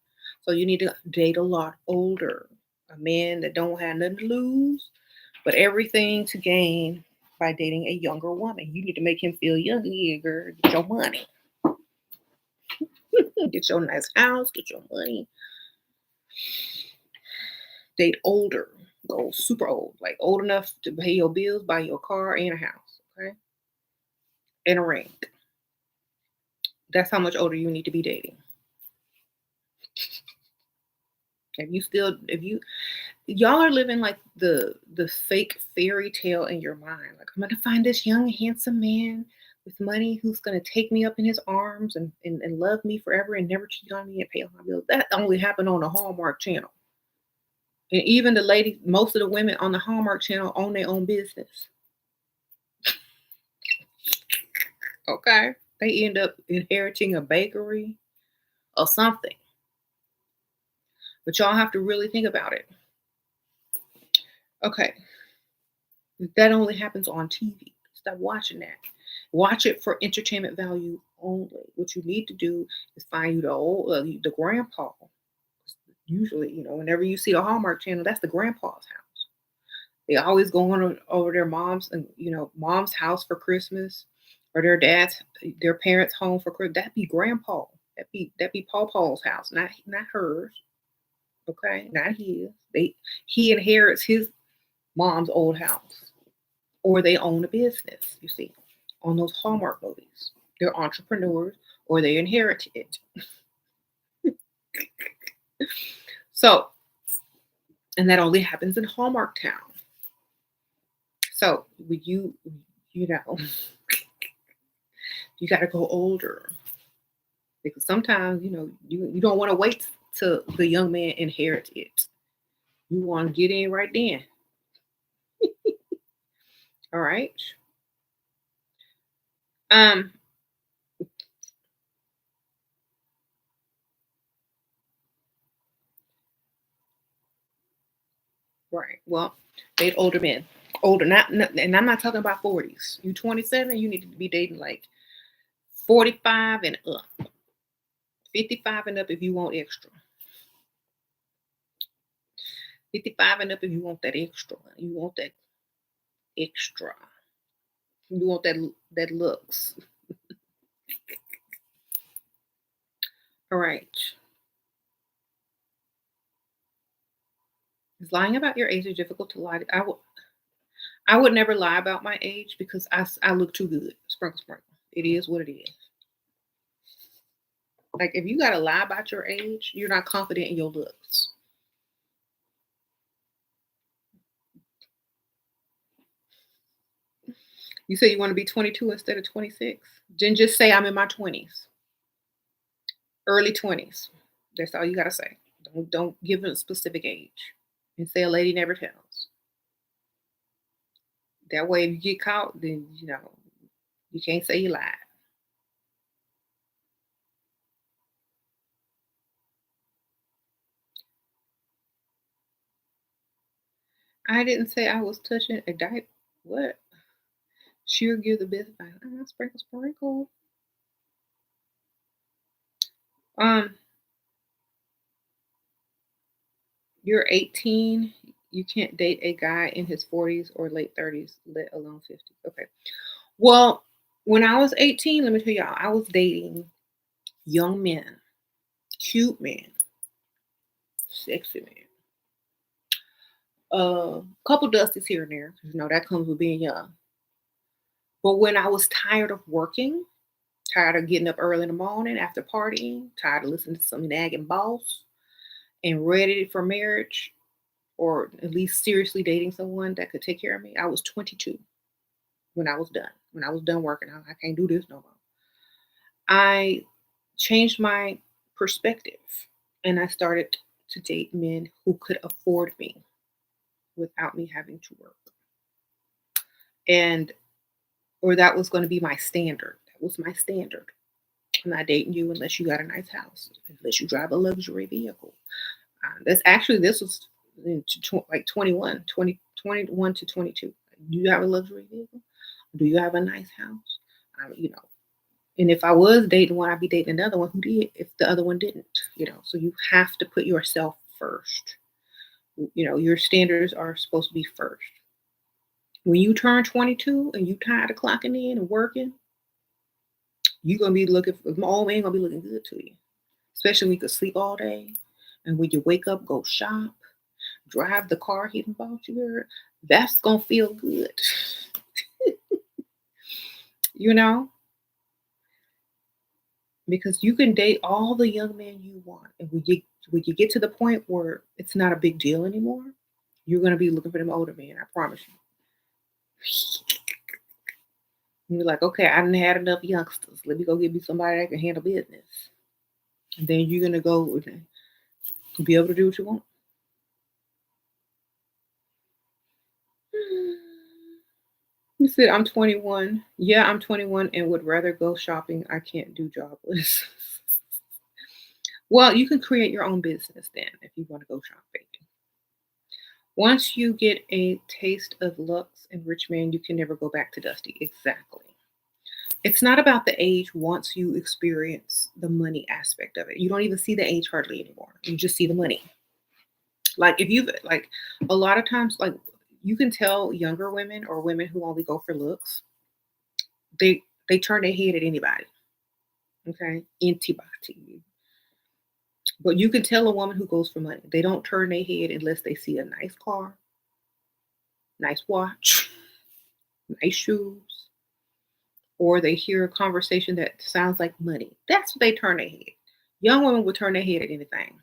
So you need to date a lot older. A man that don't have nothing to lose, but everything to gain by dating a younger woman. You need to make him feel young. Yeah, girl, get your money. Get your nice house, get your money. Date older, go super old, like old enough to pay your bills, buy your car and a house, okay? And a ring. That's how much older you need to be dating. If you y'all are living like the fake fairy tale in your mind. Like, I'm gonna find this young, handsome man with money who's gonna take me up in his arms and love me forever and never cheat on me and pay all my bills. That only happened on the Hallmark Channel. And even the ladies, most of the women on the Hallmark Channel own their own business. Okay. They end up inheriting a bakery or something. But y'all have to really think about it. Okay. That only happens on TV. Stop watching that. Watch it for entertainment value only. What you need to do is find you the grandpa. Usually, whenever you see a Hallmark Channel, that's the grandpa's house. They always go on over their mom's house for Christmas, or their parents' home for Christmas. That'd be grandpa. That'd be Paw house, not hers. Okay, not his. He inherits his mom's old house, or they own a business. You see, on those Hallmark movies, they're entrepreneurs, or they inherit it. So, and that only happens in Hallmark Town. So, you know, you got to go older, because sometimes you don't want to wait till the young man inherits it. You want to get in right then. All right. Um. Right. Well, date older men. Older, and I'm not talking about 40s. You 27, you need to be dating like 45 and up. 55 and up if you want extra. 55 and up if you want that extra. You want that extra. You want that looks. All right. Is lying about your age is difficult to lie? I would never lie about my age because I look too good. Sprinkle, sprinkle. It is what it is. Like, if you gotta lie about your age, you're not confident in your looks. You say you want to be 22 instead of 26. Then just say I'm in my 20s, early 20s. That's all you gotta say. Don't give a specific age, and say a lady never tells. That way, if you get caught, then you can't say you lied. I didn't say I was touching a diaper. What? She'll give the best advice. Sprinkle, sprinkle. Um, you're 18. You can't date a guy in his 40s or late 30s, let alone 50s. Okay. Well, when I was 18, let me tell y'all, I was dating young men, cute men, sexy men. Couple dusties here and there. That comes with being young. But when I was tired of working, tired of getting up early in the morning after partying, tired of listening to some nagging boss, and ready for marriage, or at least seriously dating someone that could take care of me, I was 22 when I was done. When I was done working, I can't do this no more. I changed my perspective, and I started to date men who could afford me without me having to work. And or that was going to be my standard. That was my standard. I'm not dating you unless you got a nice house, unless you drive a luxury vehicle. This was like 21 to 22. Do you have a luxury vehicle? Do you have a nice house? And if I was dating one, I'd be dating another one who did if the other one didn't. So you have to put yourself first. Your standards are supposed to be first. When you turn 22 and you tired of clocking in and working, you're gonna be looking for my old man gonna be looking good to you. especially when you could sleep all day. And when you wake up, go shop, drive the car he done bought you, girl, that's gonna feel good. You know? Because you can date all the young men you want. And when you get to the point where it's not a big deal anymore, you're gonna be looking for them older men, I promise you. You're like, okay, I done had enough youngsters. Let me go get me somebody that can handle business. And then you're gonna go be able to do what you want. You said I'm 21. Yeah, I'm 21 and would rather go shopping. I can't do jobless. Well, you can create your own business then if you want to go shopping. Once you get a taste of looks and rich man, you can never go back to Dusty. Exactly. It's not about the age once you experience the money aspect of it. You don't even see the age hardly anymore. You just see the money. Like if you like a lot of times like you can tell younger women or women who only go for looks, they turn their head at anybody. Okay? Anybody. But you can tell a woman who goes for money. They don't turn their head unless they see a nice car, nice watch, nice shoes, or they hear a conversation that sounds like money. That's what they turn their head. Young women would turn their head at anything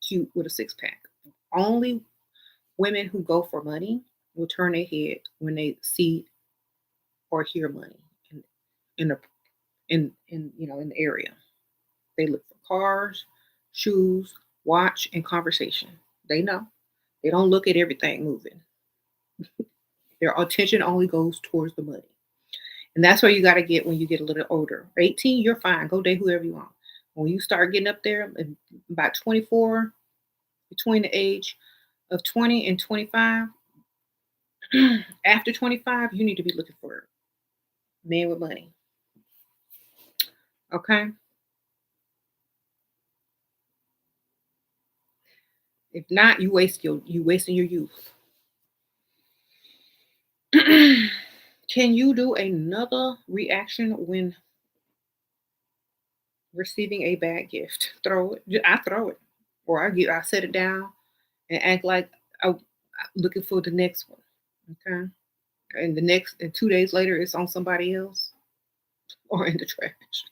cute with a six pack. Only women who go for money will turn their head when they see or hear money in in the in the area. They look for cars, shoes, watch, and conversation. They know. They don't look at everything moving. Their attention only goes towards the money. And that's where you got to get when you get a little older. 18, you're fine. Go date whoever you want. When you start getting up there, about 24, between the age of 20 and 25, after 25, you need to be looking for a man with money. Okay? If not, you wasting your youth. Can you do another reaction when receiving a bad gift? Throw it. I throw it. Or I set it down and act like I'm looking for the next one. Okay. And 2 days later it's on somebody else or in the trash.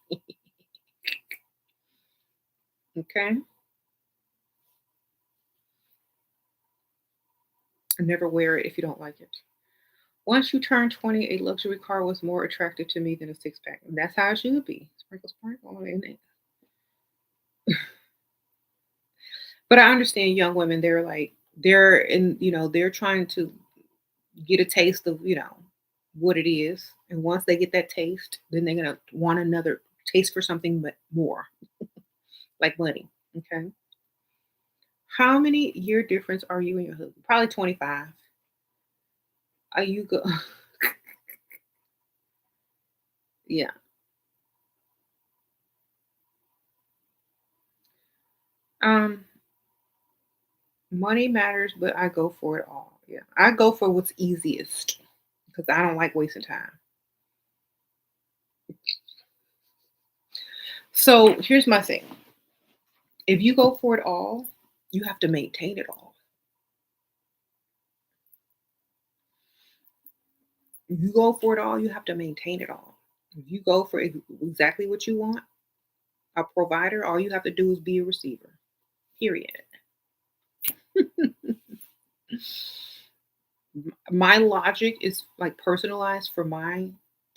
Okay. And never wear it if you don't like it. Once you turn 20, a luxury car was more attractive to me than a six pack. And that's how it should be. Sprinkle, sprinkle, isn't it? But I understand young women, they're trying to get a taste of, what it is. And once they get that taste, then they're gonna want another taste for something but more, like money. Okay. How many year difference are you and your husband? Probably 25. Are you go yeah. Um, money matters, but I go for it all. Yeah. I go for what's easiest because I don't like wasting time. So here's my thing. If you go for it all, you have to maintain it all. If you go for it all, you have to maintain it all. If you go for exactly what you want, a provider, all you have to do is be a receiver. Period. My logic is like personalized for my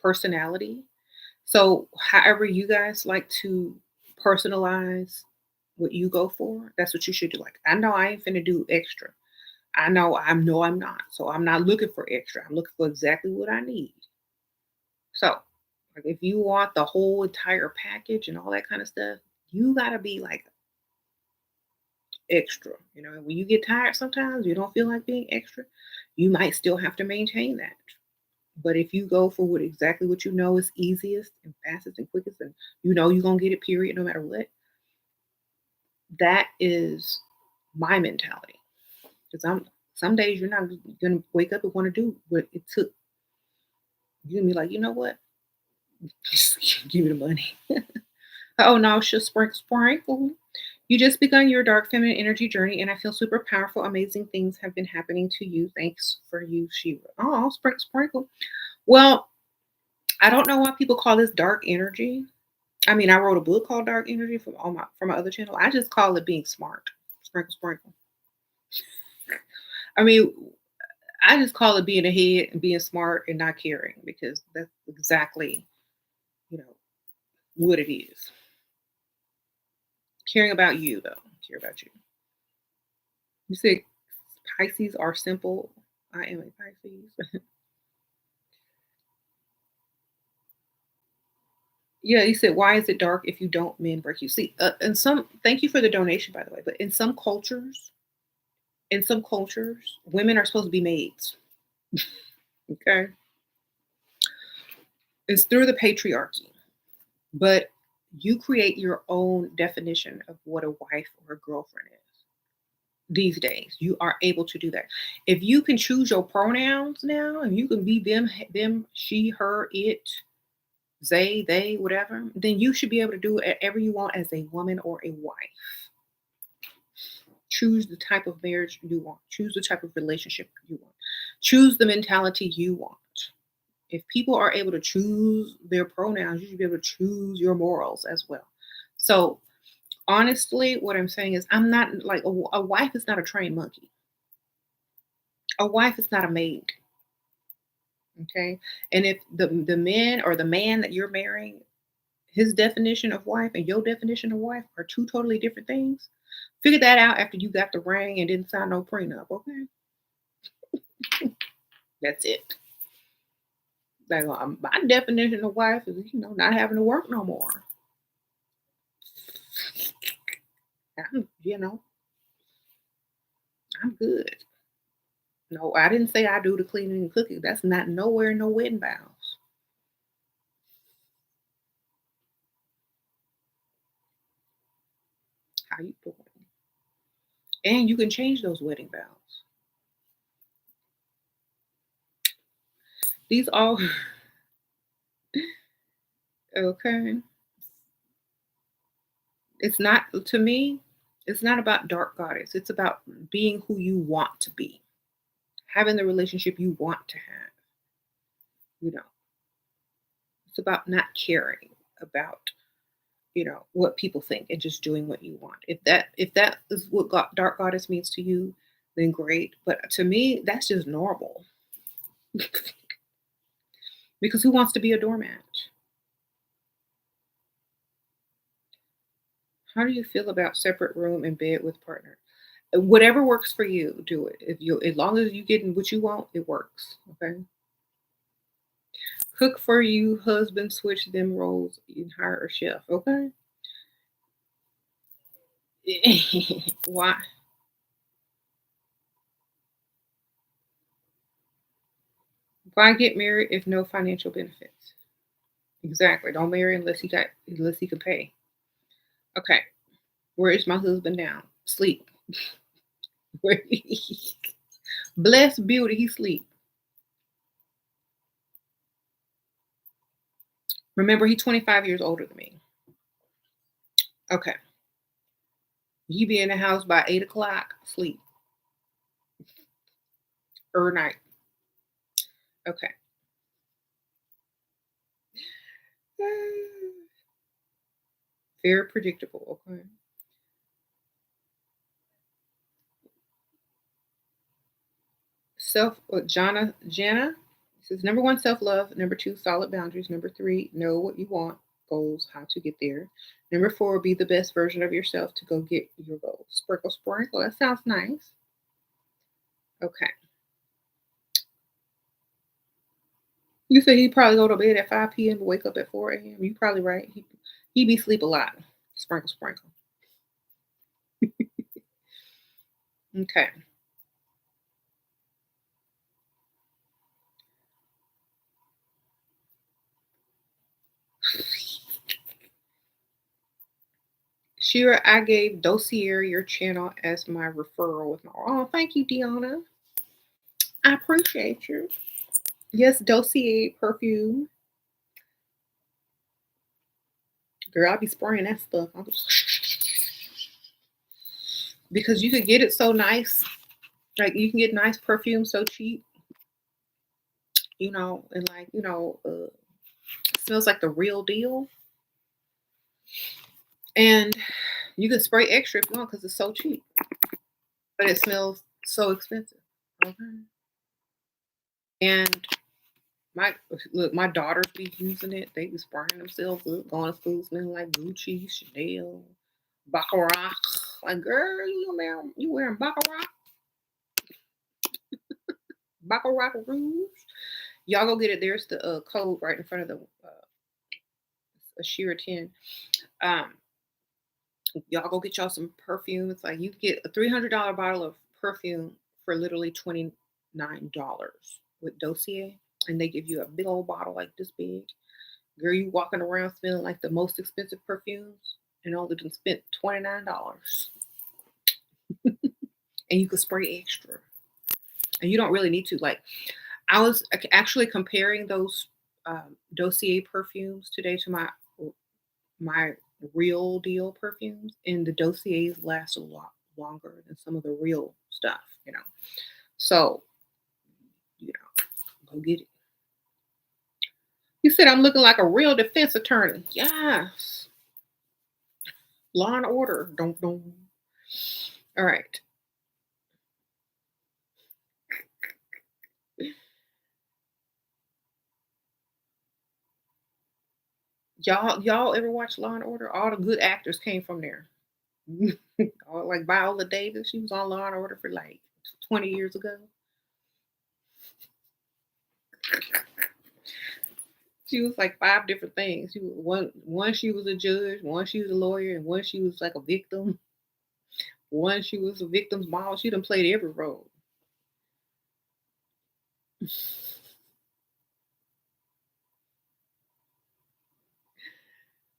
personality. So, however you guys like to personalize what you go for, that's what you should do. Like, I know I ain't finna do extra. I know I'm not. So I'm not looking for extra. I'm looking for exactly what I need. So, like if you want the whole entire package and all that kind of stuff, you gotta be like extra. When you get tired sometimes, you don't feel like being extra, you might still have to maintain that. But if you go for what you know is easiest and fastest and quickest, and you're gonna get it, period, no matter what, that is my mentality. Because I'm some days you're not gonna wake up and want to do what it took. You're gonna be like, you know what? Just give me the money. Oh no, it's just sprinkle. You just begun your dark feminine energy journey, and I feel super powerful, amazing things have been happening to you. Thanks for you, Shira. Oh, sprinkle. Well, I don't know why people call this dark energy. I mean, I wrote a book called Dark Energy from my other channel. I just call it being smart. Sprinkle. I mean, I just call it being ahead and being smart and not caring because that's exactly, you know, what it is. Caring about you though. Care about you. You said Pisces are simple. I am a Pisces. Yeah, you said why is it dark if you don't men break you? See, and some thank you for the donation by the way, but in some cultures, women are supposed to be maids. Okay, it's through the patriarchy, but you create your own definition of what a wife or a girlfriend is. These days, you are able to do that. If you can choose your pronouns now, and you can be them, she, her, it, they, whatever, then you should be able to do whatever you want as a woman or a wife. Choose the type of marriage you want. Choose the type of relationship you want. Choose the mentality you want. If people are able to choose their pronouns, you should be able to choose your morals as well. So, honestly, what I'm saying is, I'm not like a wife is not a trained monkey. A wife is not a maid. Okay. And if the men or the man that you're marrying, his definition of wife and your definition of wife are two totally different things, figure that out after you got the ring and didn't sign no prenup. Okay. That's it. Like my definition of wife is, not having to work no more. You know, I'm good. No, I didn't say I do the cleaning and cooking. That's not nowhere in no wedding vows. How you doing? And you can change those wedding vows. These all okay. It's not to me. It's not about dark goddess. It's about being who you want to be, having the relationship you want to have. You know, it's about not caring about what people think and just doing what you want. If that is what dark goddess means to you, then great. But to me, that's just normal because who wants to be a doormat? How do you feel about separate room and bed with partner? Whatever works for you, do it. If you, as long as you getting what you want, it works. Okay. Cook for you, husband. Switch them roles. You can hire a chef. Okay. Why? Why get married if no financial benefits? Exactly. Don't marry unless he can pay. Okay. Where is my husband now? Sleep. Where bless beauty, he sleep. Remember, he's 25 years older than me. Okay. He be in the house by 8 o'clock, sleep. Or night. Okay. Very predictable. Okay. Jana says number one, self love. Number two, solid boundaries. Number three, know what you want, goals, how to get there. Number four, be the best version of yourself to go get your goals. Sprinkle, sprinkle. That sounds nice. Okay. You say he probably go to bed at 5 p.m. and wake up at 4 a.m. You probably right. He be sleep a lot. Sprinkle, sprinkle. Okay. Shira, I gave Dossier your channel as my referral with my. Oh, thank you, Deanna. I appreciate you. Yes, Dossier perfume. Girl, I be spraying that stuff. Because you could get it so nice. Like you can get nice perfume so cheap, and like, smells like the real deal. And you can spray extra if you want because it's so cheap, but it smells so expensive. Okay. And my look, my daughters be using it. They be spraying themselves up, going to school smelling like Gucci, Chanel, Baccarat. Like, girl, you wearing Baccarat Rouge. Y'all go get it. There's the code right in front of the a Shera 10. Um, y'all go get y'all some perfume. It's like you get a $300 bottle of perfume for literally $29 with Dossier, and they give you a big old bottle like this big. Girl, you walking around smelling like the most expensive perfumes, and only done spent $29, and you could spray extra, and you don't really need to. Like, I was actually comparing those Dossier perfumes today to my real deal perfumes, and the dossiers last a lot longer than some of the real stuff. So, go get it. You said I'm looking like a real defense attorney. Yes. Law and order. Don't. All right. Y'all ever watch Law and Order? All the good actors came from there. Like Viola Davis, she was on Law and Order for like 20 years ago. She was like five different things. She was one she was a judge, one she was a lawyer, and one she was like a victim. One she was a victim's mom. She done played every role.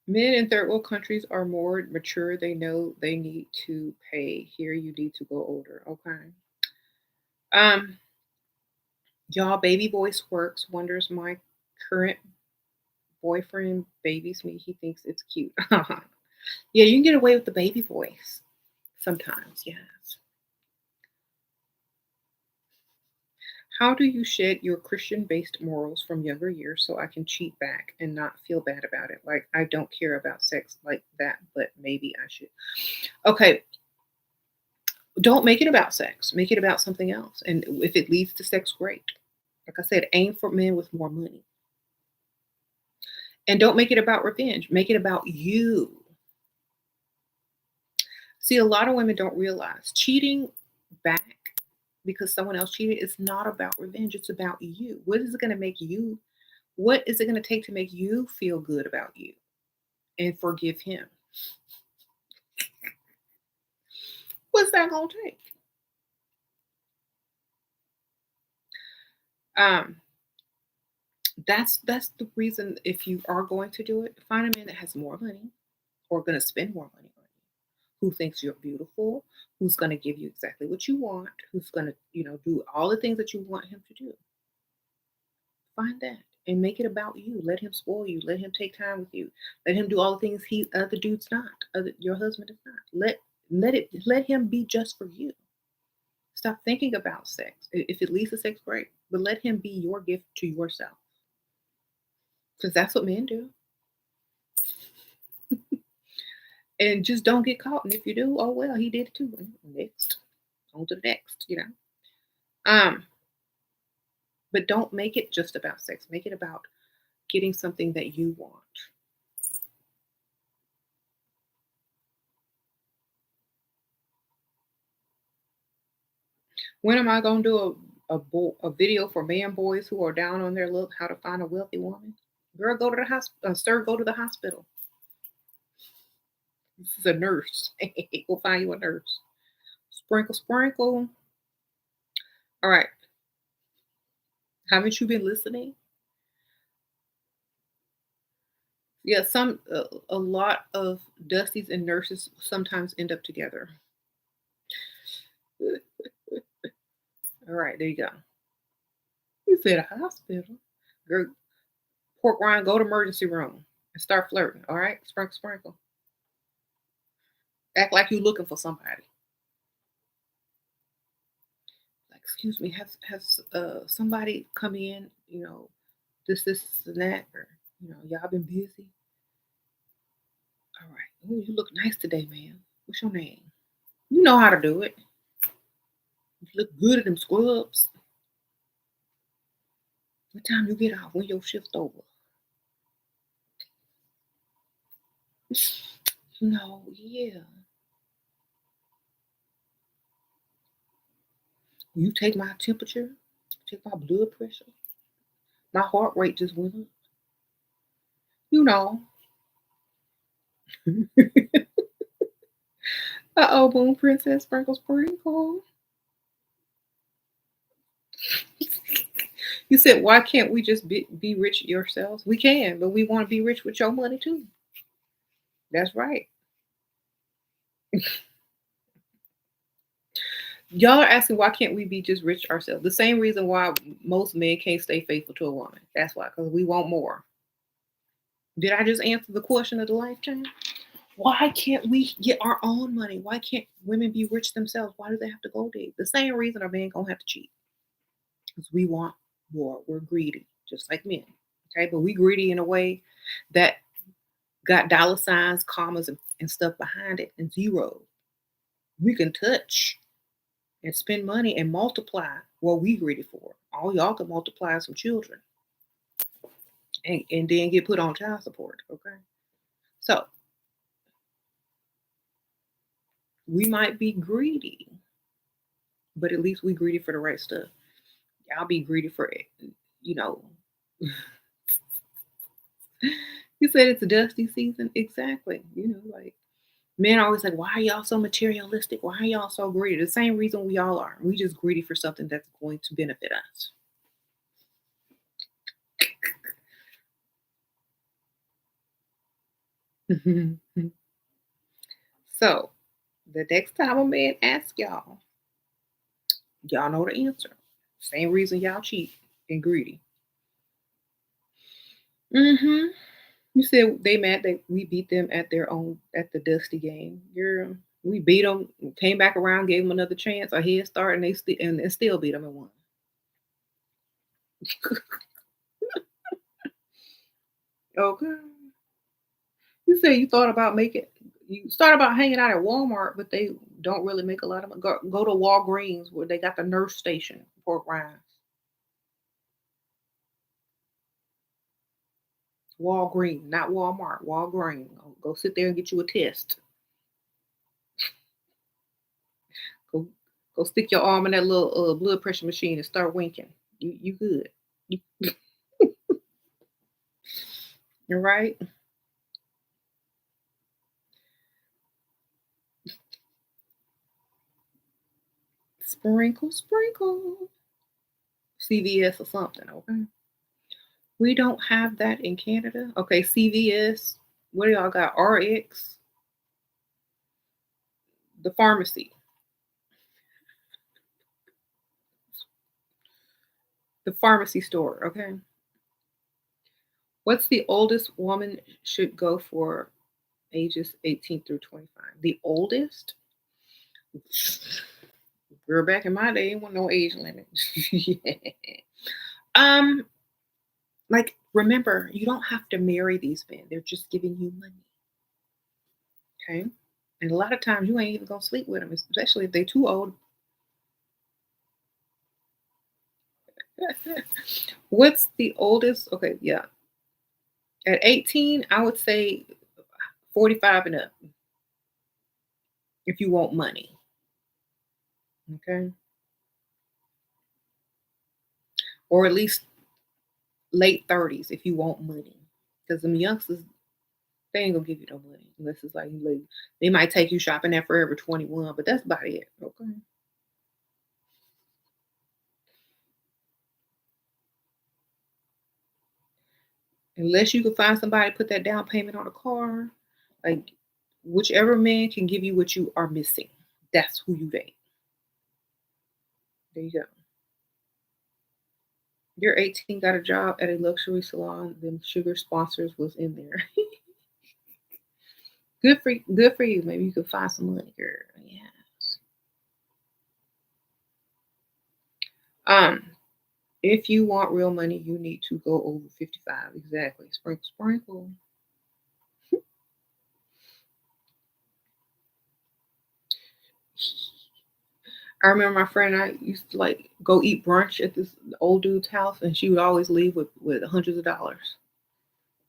Men in third world countries are more mature. They know they need to pay. Here you need to go older. Okay. Um, y'all, baby voice works wonders. My current boyfriend babies me. He thinks it's cute. Yeah, you can get away with the baby voice sometimes. Yes. How do you shed your Christian based morals from younger years so I can cheat back and not feel bad about it? Like, I don't care about sex like that, but maybe I should. Okay, don't make it about sex. Make it about something else. And if it leads to sex, great. Like I said, aim for men with more money. And don't make it about revenge. Make it about you. See, a lot of women don't realize cheating back because someone else cheated is not about revenge. It's about you. What is it going to make you? What is it going to take to make you feel good about you and forgive him? What's that going to take? Um, that's the reason. If you are going to do it, find a man that has more money or going to spend more money on you, who thinks you're beautiful, who's going to give you exactly what you want, who's going to do all the things that you want him to do. Find that and make it about you. Let him spoil you. Let him take time with you. Let him do all the things he other dudes not. Your husband is not. Let him be just for you. Stop thinking about sex. If it leads to sex, great. But let him be your gift to yourself. Because that's what men do. And just don't get caught. And if you do, oh well, he did it too. Next. On to the next. Um, but don't make it just about sex. Make it about getting something that you want. When am I gonna do a video for man boys who are down on their luck how to find a wealthy woman? Girl, go to the hospital. Sir, go to the hospital. This is a nurse. Go find you a nurse. Sprinkle, sprinkle. All right. Haven't you been listening? Yeah, a lot of Dusties and nurses sometimes end up together. All right, there you go. You said a hospital. Girl, pork rind, go to emergency room. and start flirting. All right, sprinkle, sprinkle. Act like you're looking for somebody. Like, excuse me, has somebody come in? This, and that, or y'all been busy. All right. Oh, you look nice today, man. What's your name? You know how to do it. You look good at them scrubs. What time you get off? When your shift over? Yeah. You take my temperature, take my blood pressure. My heart rate just went up. You know. Uh-oh, boom, princess, sprinkle, sprinkle. You said, why can't we just be rich yourselves? We can, but we want to be rich with your money too. That's right. Y'all are asking why can't we be just rich ourselves? The same reason why most men can't stay faithful to a woman. That's why, because we want more. Did I just answer the question of the lifetime? Why can't we get our own money? Why can't women be rich themselves? Why do they have to go date? The same reason a man gonna have to cheat. Because we want more. We're greedy, just like men. Okay, but we greedy in a way that got dollar signs, commas, and stuff behind it, and zero. We can touch and spend money and multiply what we greedy for. All y'all can multiply some children and then get put on child support. Okay. So we might be greedy, but at least we greedy for the right stuff. Y'all be greedy for it, you know. You said it's a dusty season. Exactly. Like men are always like, why are y'all so materialistic? Why are y'all so greedy? The same reason we all are. We just greedy for something that's going to benefit us. So the next time a man asks y'all know the answer. Same reason y'all cheat and greedy. Hmm. You said they mad that we beat them at the dusty game. Girl, we beat them, came back around, gave them another chance, a head start, and and still beat them and won. Okay. You said you thought about making. You thought about hanging out at Walmart, but they don't really make a lot of money. Go to Walgreens where they got the nurse station, pork rinds. Walgreens, not Walmart. Walgreens. Go sit there and get you a test. Go go stick your arm in that little blood pressure machine and start winking. You good. You you're right. Sprinkle, sprinkle. CVS or something, okay? We don't have that in Canada. Okay, CVS. What do y'all got? RX, the pharmacy, the pharmacy store, okay? What's the oldest woman should go for ages 18 through 25? The oldest? Girl, back in my day, ain't want no age limit. Yeah. Um, like, remember, you don't have to marry these men. They're just giving you money. Okay. And a lot of times you ain't even gonna sleep with them, especially if they too old. What's the oldest? Okay, yeah. At 18, I would say 45 and up if you want money. Okay. Or at least late 30s if you want money. Because them youngsters, they ain't gonna give you no money unless it's like you leave. They might take you shopping at Forever 21, but that's about it. Okay. Unless you can find somebody to put that down payment on a car, like whichever man can give you what you are missing, that's who you date. There you go. Your 18 got a job at a luxury salon. Them sugar sponsors was in there. Good for you. Maybe you could find some money, girl. Yeah. Um, if you want real money, you need to go over 55. Exactly. Sprinkle, sprinkle. I remember my friend and I used to like go eat brunch at this old dude's house, and she would always leave with hundreds of dollars.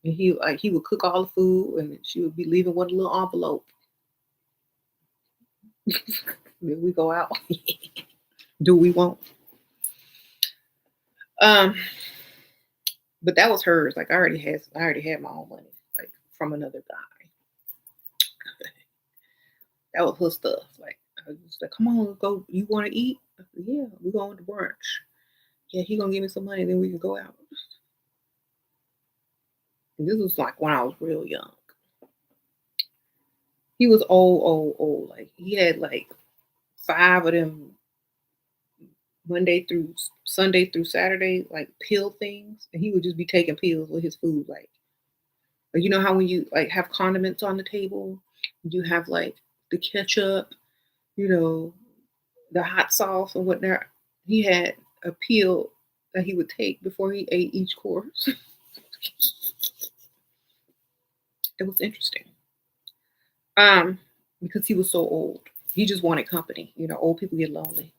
And he would cook all the food, and she would be leaving with a little envelope. Then we go out. Do we want? Um, but that was hers. Like I already had my own money, like from another guy. That was her stuff. Like I was just like, come on, let's go. You want to eat? I said, yeah, we going to brunch. Yeah, he gonna give me some money, then we can go out. And this was like when I was real young. He was old, old, old. Like he had like five of them Monday through Sunday through Saturday, like pill things, and he would just be taking pills with his food. Like you know how when you like have condiments on the table, you have like the ketchup, you know, the hot sauce and whatnot. He had a pill that he would take before he ate each course. It was interesting. Um, because he was so old. He just wanted company. You know, old people get lonely.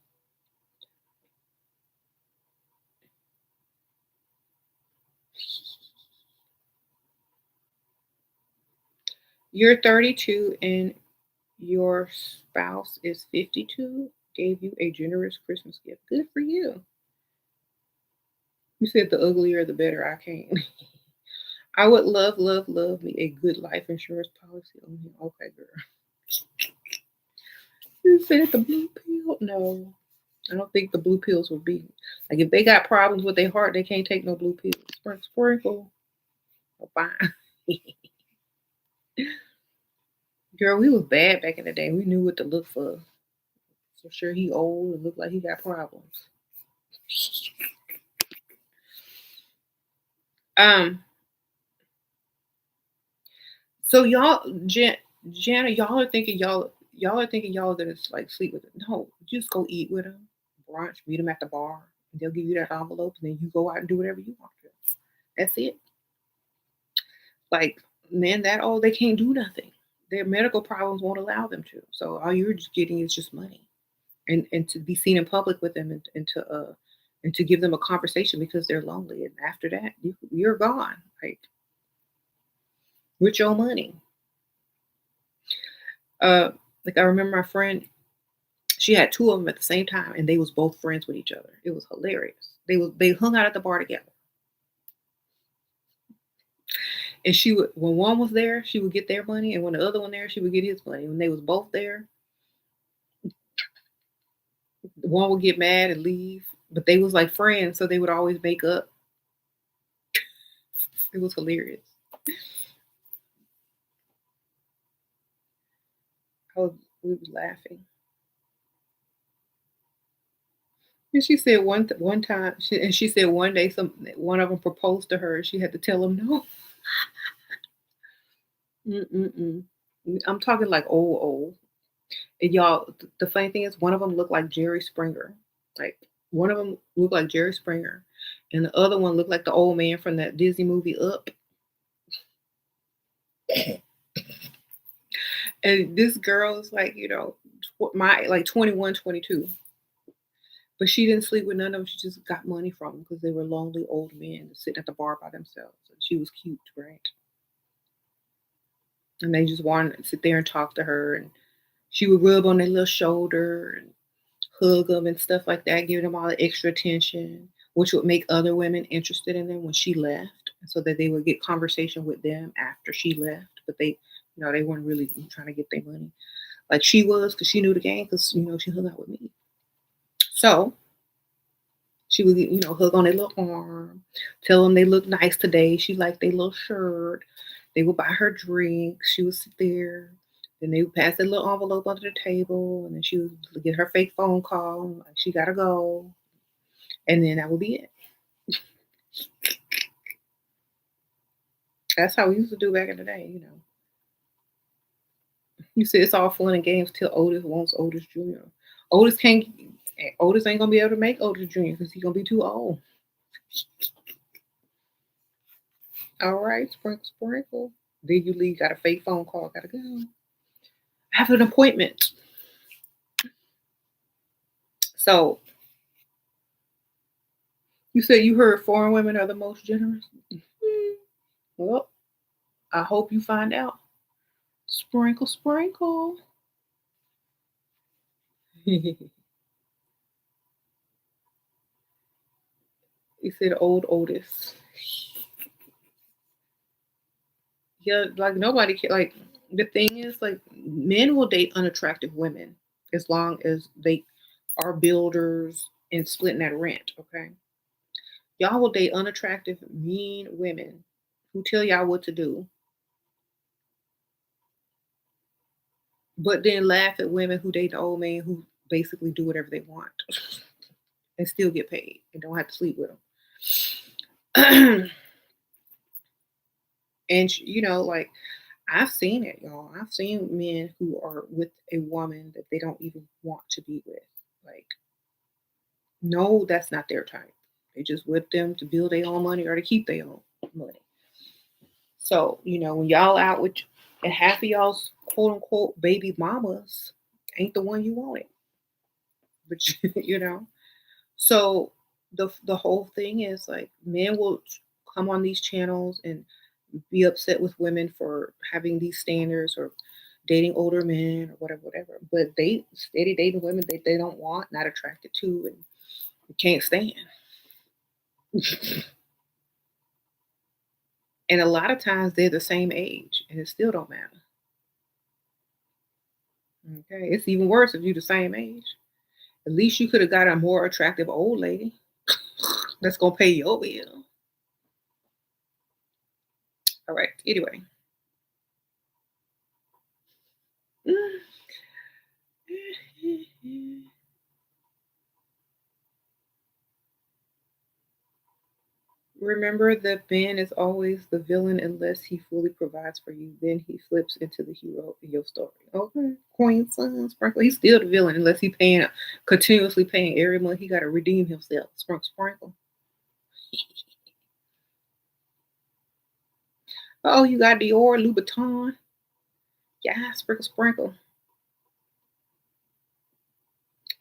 You're 32 and your spouse is 52, gave you a generous Christmas gift. Good for you. You said the uglier the better. I can't. I would love, love, love me a good life insurance policy on him. Okay, girl. You said the blue pill? No. I don't think the blue pills would be like if they got problems with their heart, they can't take no blue pills. Sprinkle, sprinkle. Oh, fine. Girl, we was bad back in the day. We knew what to look for. So sure he old and look like he got problems. Um, so Jana, y'all are thinking y'all gonna like sleep with it. No, just go eat with them, brunch, meet them at the bar, and they'll give you that envelope, and then you go out and do whatever you want to. That's it. Like men that old, they can't do nothing. Their medical problems won't allow them to. So all you're just getting is just money, and to be seen in public with them, and to give them a conversation because they're lonely. And after that, you're gone. Like with your money. Uh, like I remember my friend, she had two of them at the same time, and they was both friends with each other. It was hilarious. They hung out at the bar together, and she would when one was there, she would get their money, and when the other one there, she would get his money. When they was both there, one would get mad and leave, but they was like friends, so they would always make up. It was hilarious. I was We was laughing. And she said one time, she said one day one of them proposed to her. She had to tell him no. Mm-mm-mm. I'm talking like old, old. And y'all, the funny thing is, one of them looked like Jerry Springer. Like one of them looked like Jerry Springer, and the other one looked like the old man from that Disney movie Up. And this girl is like, my like 21, 22. But she didn't sleep with none of them. She just got money from them because they were lonely old men sitting at the bar by themselves. And she was cute, right? And they just wanted to sit there and talk to her. And she would rub on their little shoulder and hug them and stuff like that, give them all the extra attention, which would make other women interested in them when she left, so that they would get conversation with them after she left. But they weren't really trying to get their money like she was because she knew the game because she hung out with me. So she would hug on their little arm, tell them they look nice today. She liked their little shirt. They would buy her drinks. She would sit there. Then they would pass that little envelope under the table, and then she would get her fake phone call. Like she gotta go, and then that would be it. That's how we used to do back in the day, you know. You said it's all fun and games till Otis wants Otis Jr. Otis can't. Otis ain't gonna be able to make Otis Jr. because he's gonna be too old. All right, sprinkle, sprinkle. Did you leave? Got a fake phone call. Gotta go. I have an appointment. So you said you heard foreign women are the most generous. Well, I hope you find out. Sprinkle, sprinkle. You said old Otis. Yeah, like nobody can. Like the thing is, like men will date unattractive women as long as they are builders and splitting that rent. Okay, y'all will date unattractive, mean women who tell y'all what to do, but then laugh at women who date the old man who basically do whatever they want and still get paid and don't have to sleep with them. And you know, like I've seen it, y'all. I've seen men who are with a woman that they don't even want to be with. Like, no, that's not their type. They just with them to build their own money or to keep their own money. So, you know, when y'all out with and half of y'all's quote unquote baby mamas ain't the one you wanted. But you know. So the whole thing is like men will come on these channels and be upset with women for having these standards or dating older men or whatever, whatever. But they steady dating women they don't want, not attracted to, and can't stand. And a lot of times they're the same age, and it still don't matter. Okay, it's even worse if you're the same age. At least you could have got a more attractive old lady that's gonna pay your bill. All right. Anyway, remember that man is always the villain unless he fully provides for you. Then he flips into the hero in your story. Okay, Queen Son Sprinkle. He's still the villain unless he paying continuously paying every month. He got to redeem himself. Sprinkle, sprinkle. Oh, you got Dior, Louboutin. Yeah, sprinkle, sprinkle.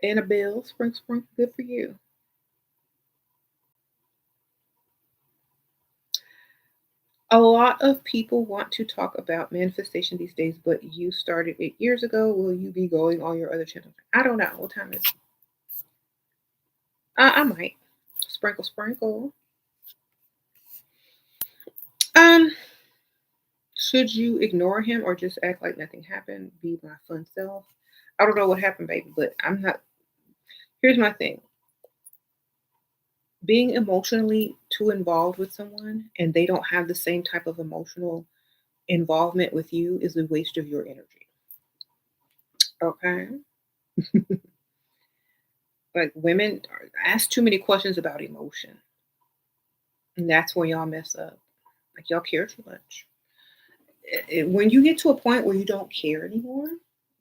Annabelle, sprinkle, sprinkle. Good for you. A lot of people want to talk about manifestation these days, but you started 8 years ago. Will you be going on your other channel? I don't know. What time is it? I might. Sprinkle, sprinkle. Um, should you ignore him or just act like nothing happened? Be my fun self. I don't know what happened, baby, but I'm not. Here's my thing: being emotionally too involved with someone and they don't have the same type of emotional involvement with you is a waste of your energy. Okay, like women ask too many questions about emotion, and that's when y'all mess up. Like y'all care too much. When you get to a point where you don't care anymore,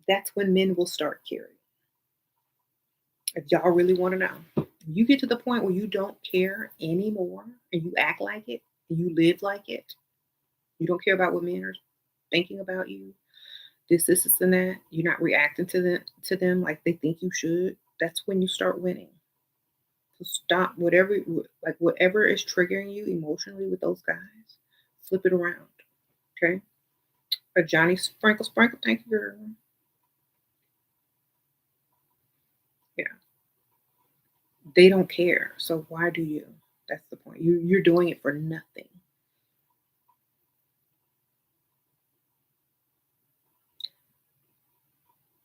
that's when men will start caring. If y'all really want to know, you get to the point where you don't care anymore and you act like it and you live like it. You don't care about what men are thinking about you. This, and that. You're not reacting to them like they think you should. That's when you start winning. So stop whatever is triggering you emotionally with those guys. Flip it around. Okay. Or Johnny Sprinkle Sprinkle, thank you, girl. Yeah. They don't care. So why do you? That's the point. You're doing it for nothing.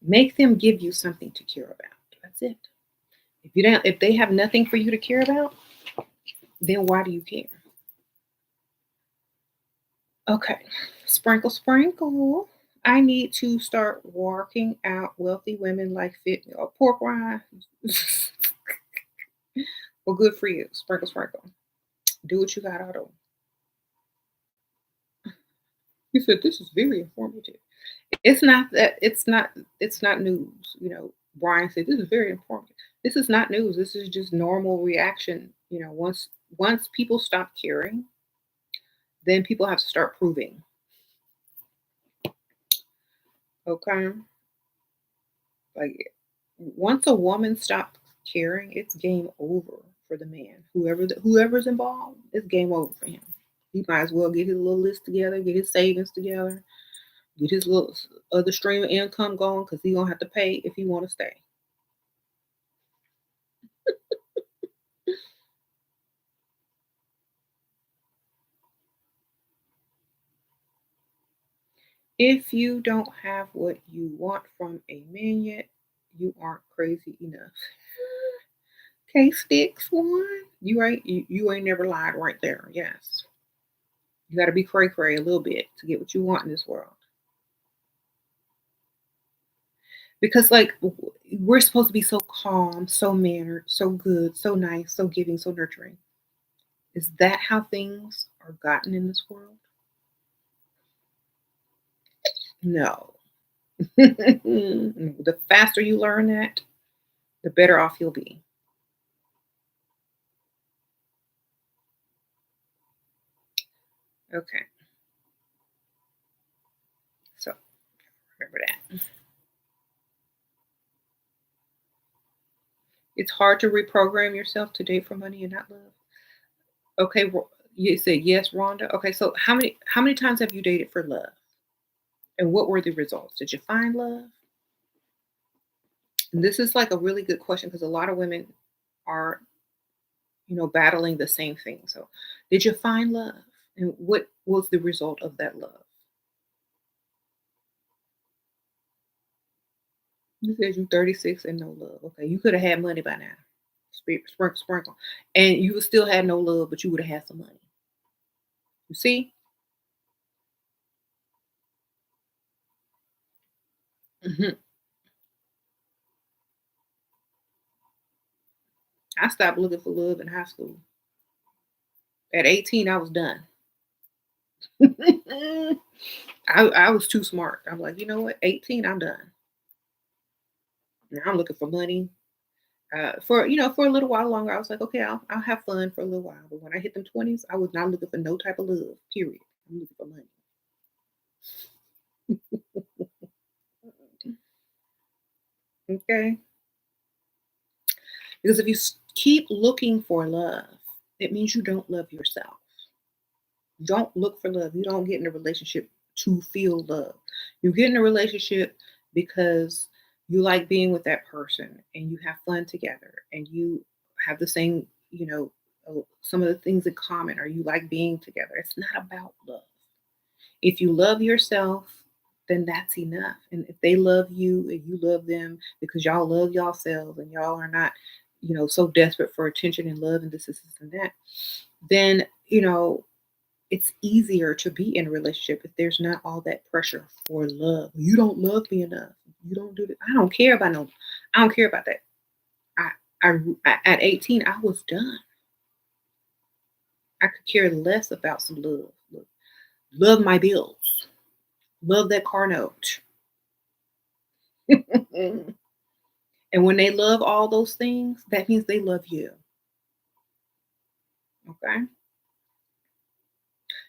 Make them give you something to care about. That's it. If they have nothing for you to care about, then why do you care? Okay. Sprinkle, sprinkle. I need to start walking out wealthy women like fit or pork rind. Well, good for you. Sprinkle, sprinkle. Do what you gotta do. He said, "This is very informative." It's not that it's not news, Brian said, "This is very important." This is not news. This is just normal reaction. Once people stop caring, then people have to start proving. Okay? Like once a woman stops caring, it's game over for the man. Whoever's involved, it's game over for him. He might as well get his little list together, get his savings together, get his little other stream of income going because he gonna have to pay if he want to stay. If you don't have what you want from a man yet, you aren't crazy enough. Okay, sticks one. You ain't never lied right there. Yes. You gotta be cray cray a little bit to get what you want in this world. Because we're supposed to be so calm, so mannered, so good, so nice, so giving, so nurturing. Is that how things are gotten in this world? No. The faster you learn that, the better off you'll be. Okay. So remember that. It's hard to reprogram yourself to date for money and not love. Okay, you said yes, Rhonda. Okay, so how many times have you dated for love, and what were the results? Did you find love? And this is like a really good question because a lot of women are battling the same thing. So, did you find love, and what was the result of that love? You said you 36 and no love. Okay, you could have had money by now. Sprinkle, sprinkle, and you would still had no love, but you would have had some money. You see? Mhm. I stopped looking for love in high school. At 18, I was done. I was too smart. I'm like, you know what? 18, I'm done. Now I'm looking for money. For a little while longer, I was like, okay, I'll have fun for a little while. But when I hit them 20s, I was not looking for no type of love. Period. I'm looking for money. Okay, because if you keep looking for love, it means you don't love yourself. Don't look for love. You don't get in a relationship to feel love. You get in a relationship because you like being with that person and you have fun together and you have the same, some of the things in common or you like being together. It's not about love. If you love yourself, then that's enough. And if they love you and you love them because y'all love yourselves and y'all are not, so desperate for attention and love and this and that, then, it's easier to be in a relationship if there's not all that pressure for love. You don't love me enough. You don't do that. I don't care about no. I don't care about that. I, at 18, I was done. I could care less about some love. Look, love my bills. Love that car note. And when they love all those things, that means they love you. Okay,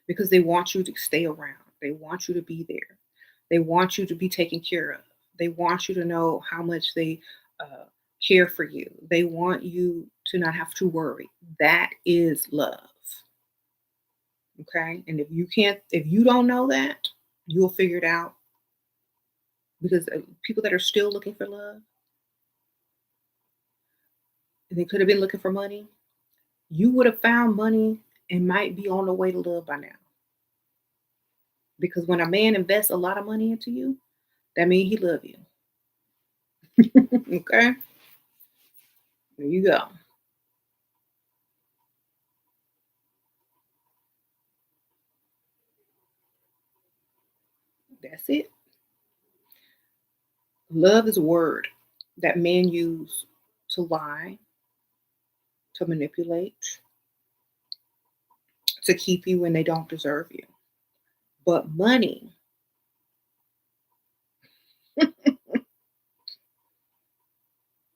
because they want you to stay around. They want you to be there. They want you to be taken care of. They want you to know how much they uh, care for you. They want you to not have to worry. That is love. Okay. And if you don't know that, you'll figure it out because people that are still looking for love, they could have been looking for money. You would have found money and might be on the way to love by now. Because when a man invests a lot of money into you, that means he love you. Okay. There you go. That's it. Love is a word that men use to lie, to manipulate, to keep you when they don't deserve you. But money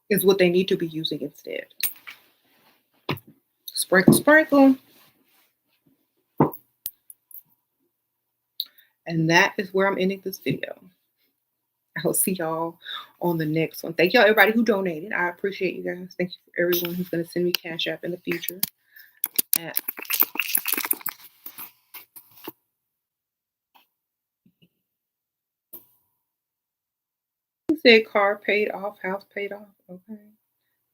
is what they need to be using instead. Sprinkle, sprinkle. And that is where I'm ending this video. I'll see y'all on the next one. Thank y'all, everybody who donated. I appreciate you guys. Thank you for everyone who's going to send me Cash App in the future. At Who said car paid off, house paid off? Okay.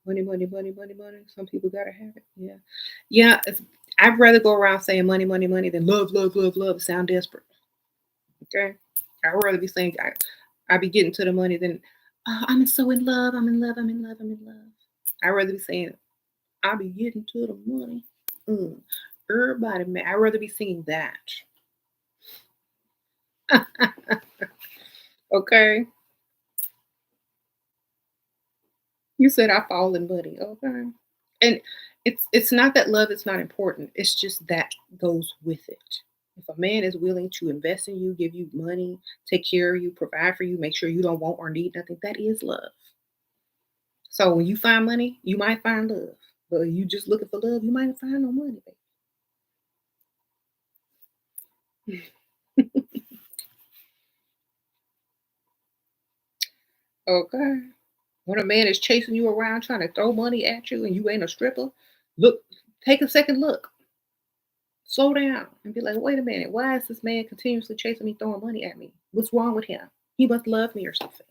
Money, money, money, money, money. Some people gotta have it. Yeah. Yeah. I'd rather go around saying money, money, money than love, love, love, love. Sound desperate. Okay. I'd rather be saying I be getting to the money than I'm so in love, I'm in love, I'm in love, I'm in love. I'd rather be saying I be getting to the money. Mm. Everybody, man. I'd rather be singing that. Okay. You said I fall in money. Okay. And it's not that love is not important. It's just that goes with it. If a man is willing to invest in you, give you money, take care of you, provide for you, make sure you don't want or need nothing, that is love. So when you find money, you might find love. But you just looking for love, you might find no money, baby. Okay. When a man is chasing you around trying to throw money at you and you ain't a stripper, look, take a second look. Slow down and be like, wait a minute, why is this man continuously chasing me, throwing money at me? What's wrong with him? He must love me or something.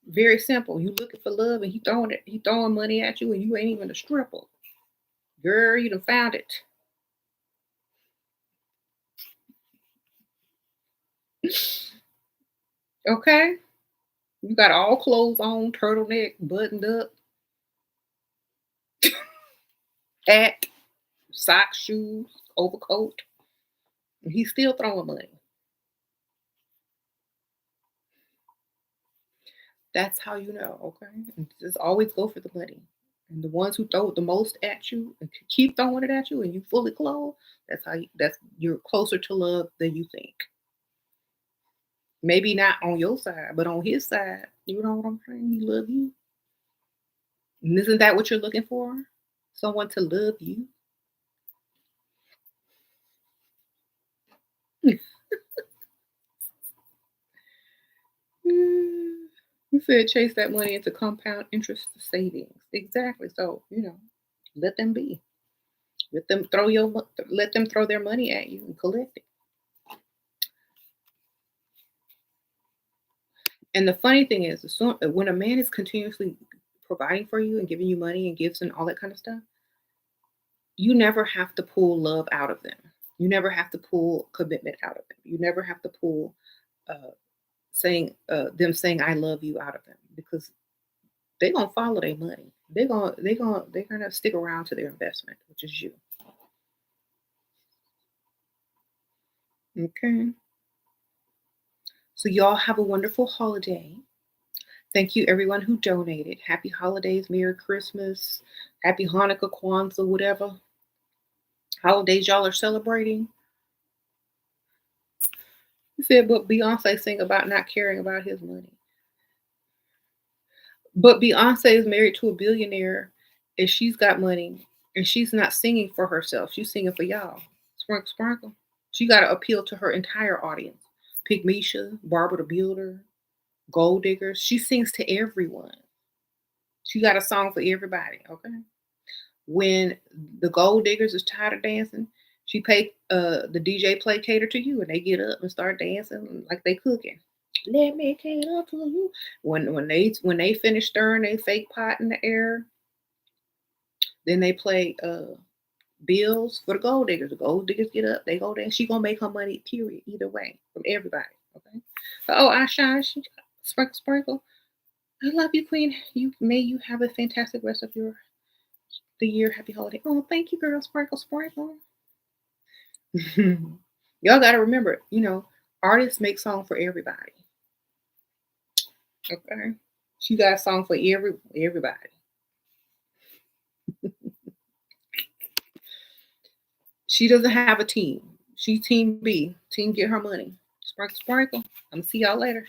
Very simple. You looking for love and he throwing money at you and you ain't even a stripper. Girl, you done found it. Okay? You got all clothes on, turtleneck, buttoned up, hat, socks, shoes, overcoat. And he's still throwing money. That's how you know, okay? And just always go for the money. And the ones who throw it the most at you and keep throwing it at you and you fully clothed, that's you're closer to love than you think. Maybe not on your side, but on his side, you know what I'm saying? He love you. And isn't that what you're looking for? Someone to love you? Mm. You said chase that money into compound interest savings. Exactly. So, let them be. Let them throw their money at you and collect it. And the funny thing is, when a man is continuously providing for you and giving you money and gifts and all that kind of stuff, you never have to pull love out of them. You never have to pull commitment out of them. You never have to pull uh, saying them saying "I love you" out of them because they're gonna follow their money. They're gonna stick around to their investment, which is you. Okay. So y'all have a wonderful holiday. Thank you everyone who donated. Happy holidays, Merry Christmas, Happy Hanukkah, Kwanzaa, whatever holidays y'all are celebrating. He said, but Beyonce sing about not caring about his money. But Beyonce is married to a billionaire and she's got money and she's not singing for herself. She's singing for y'all. Sprinkle, sprinkle. She got to appeal to her entire audience. Pygmisha, Barbara the Builder, Gold Diggers. She sings to everyone. She got a song for everybody, okay? When the Gold Diggers is tired of dancing, she pay the DJ play cater to you and they get up and start dancing like they cooking. Let me cater to you. When they finish stirring they fake pot in the air, then they play bills for the gold diggers. The gold diggers get up, they go there. She gonna make her money, period, either way, from everybody. Okay. Oh, I shine, sprinkle, sprinkle. I love you, Queen. You have a fantastic rest of the year. Happy holiday. Oh, thank you, girl. Sprinkle, sprinkle. Y'all gotta remember, artists make song for everybody. Okay. She got a song for everybody. She doesn't have a team. She's team B. Team get her money. Sprinkle, sprinkle. I'm gonna see y'all later.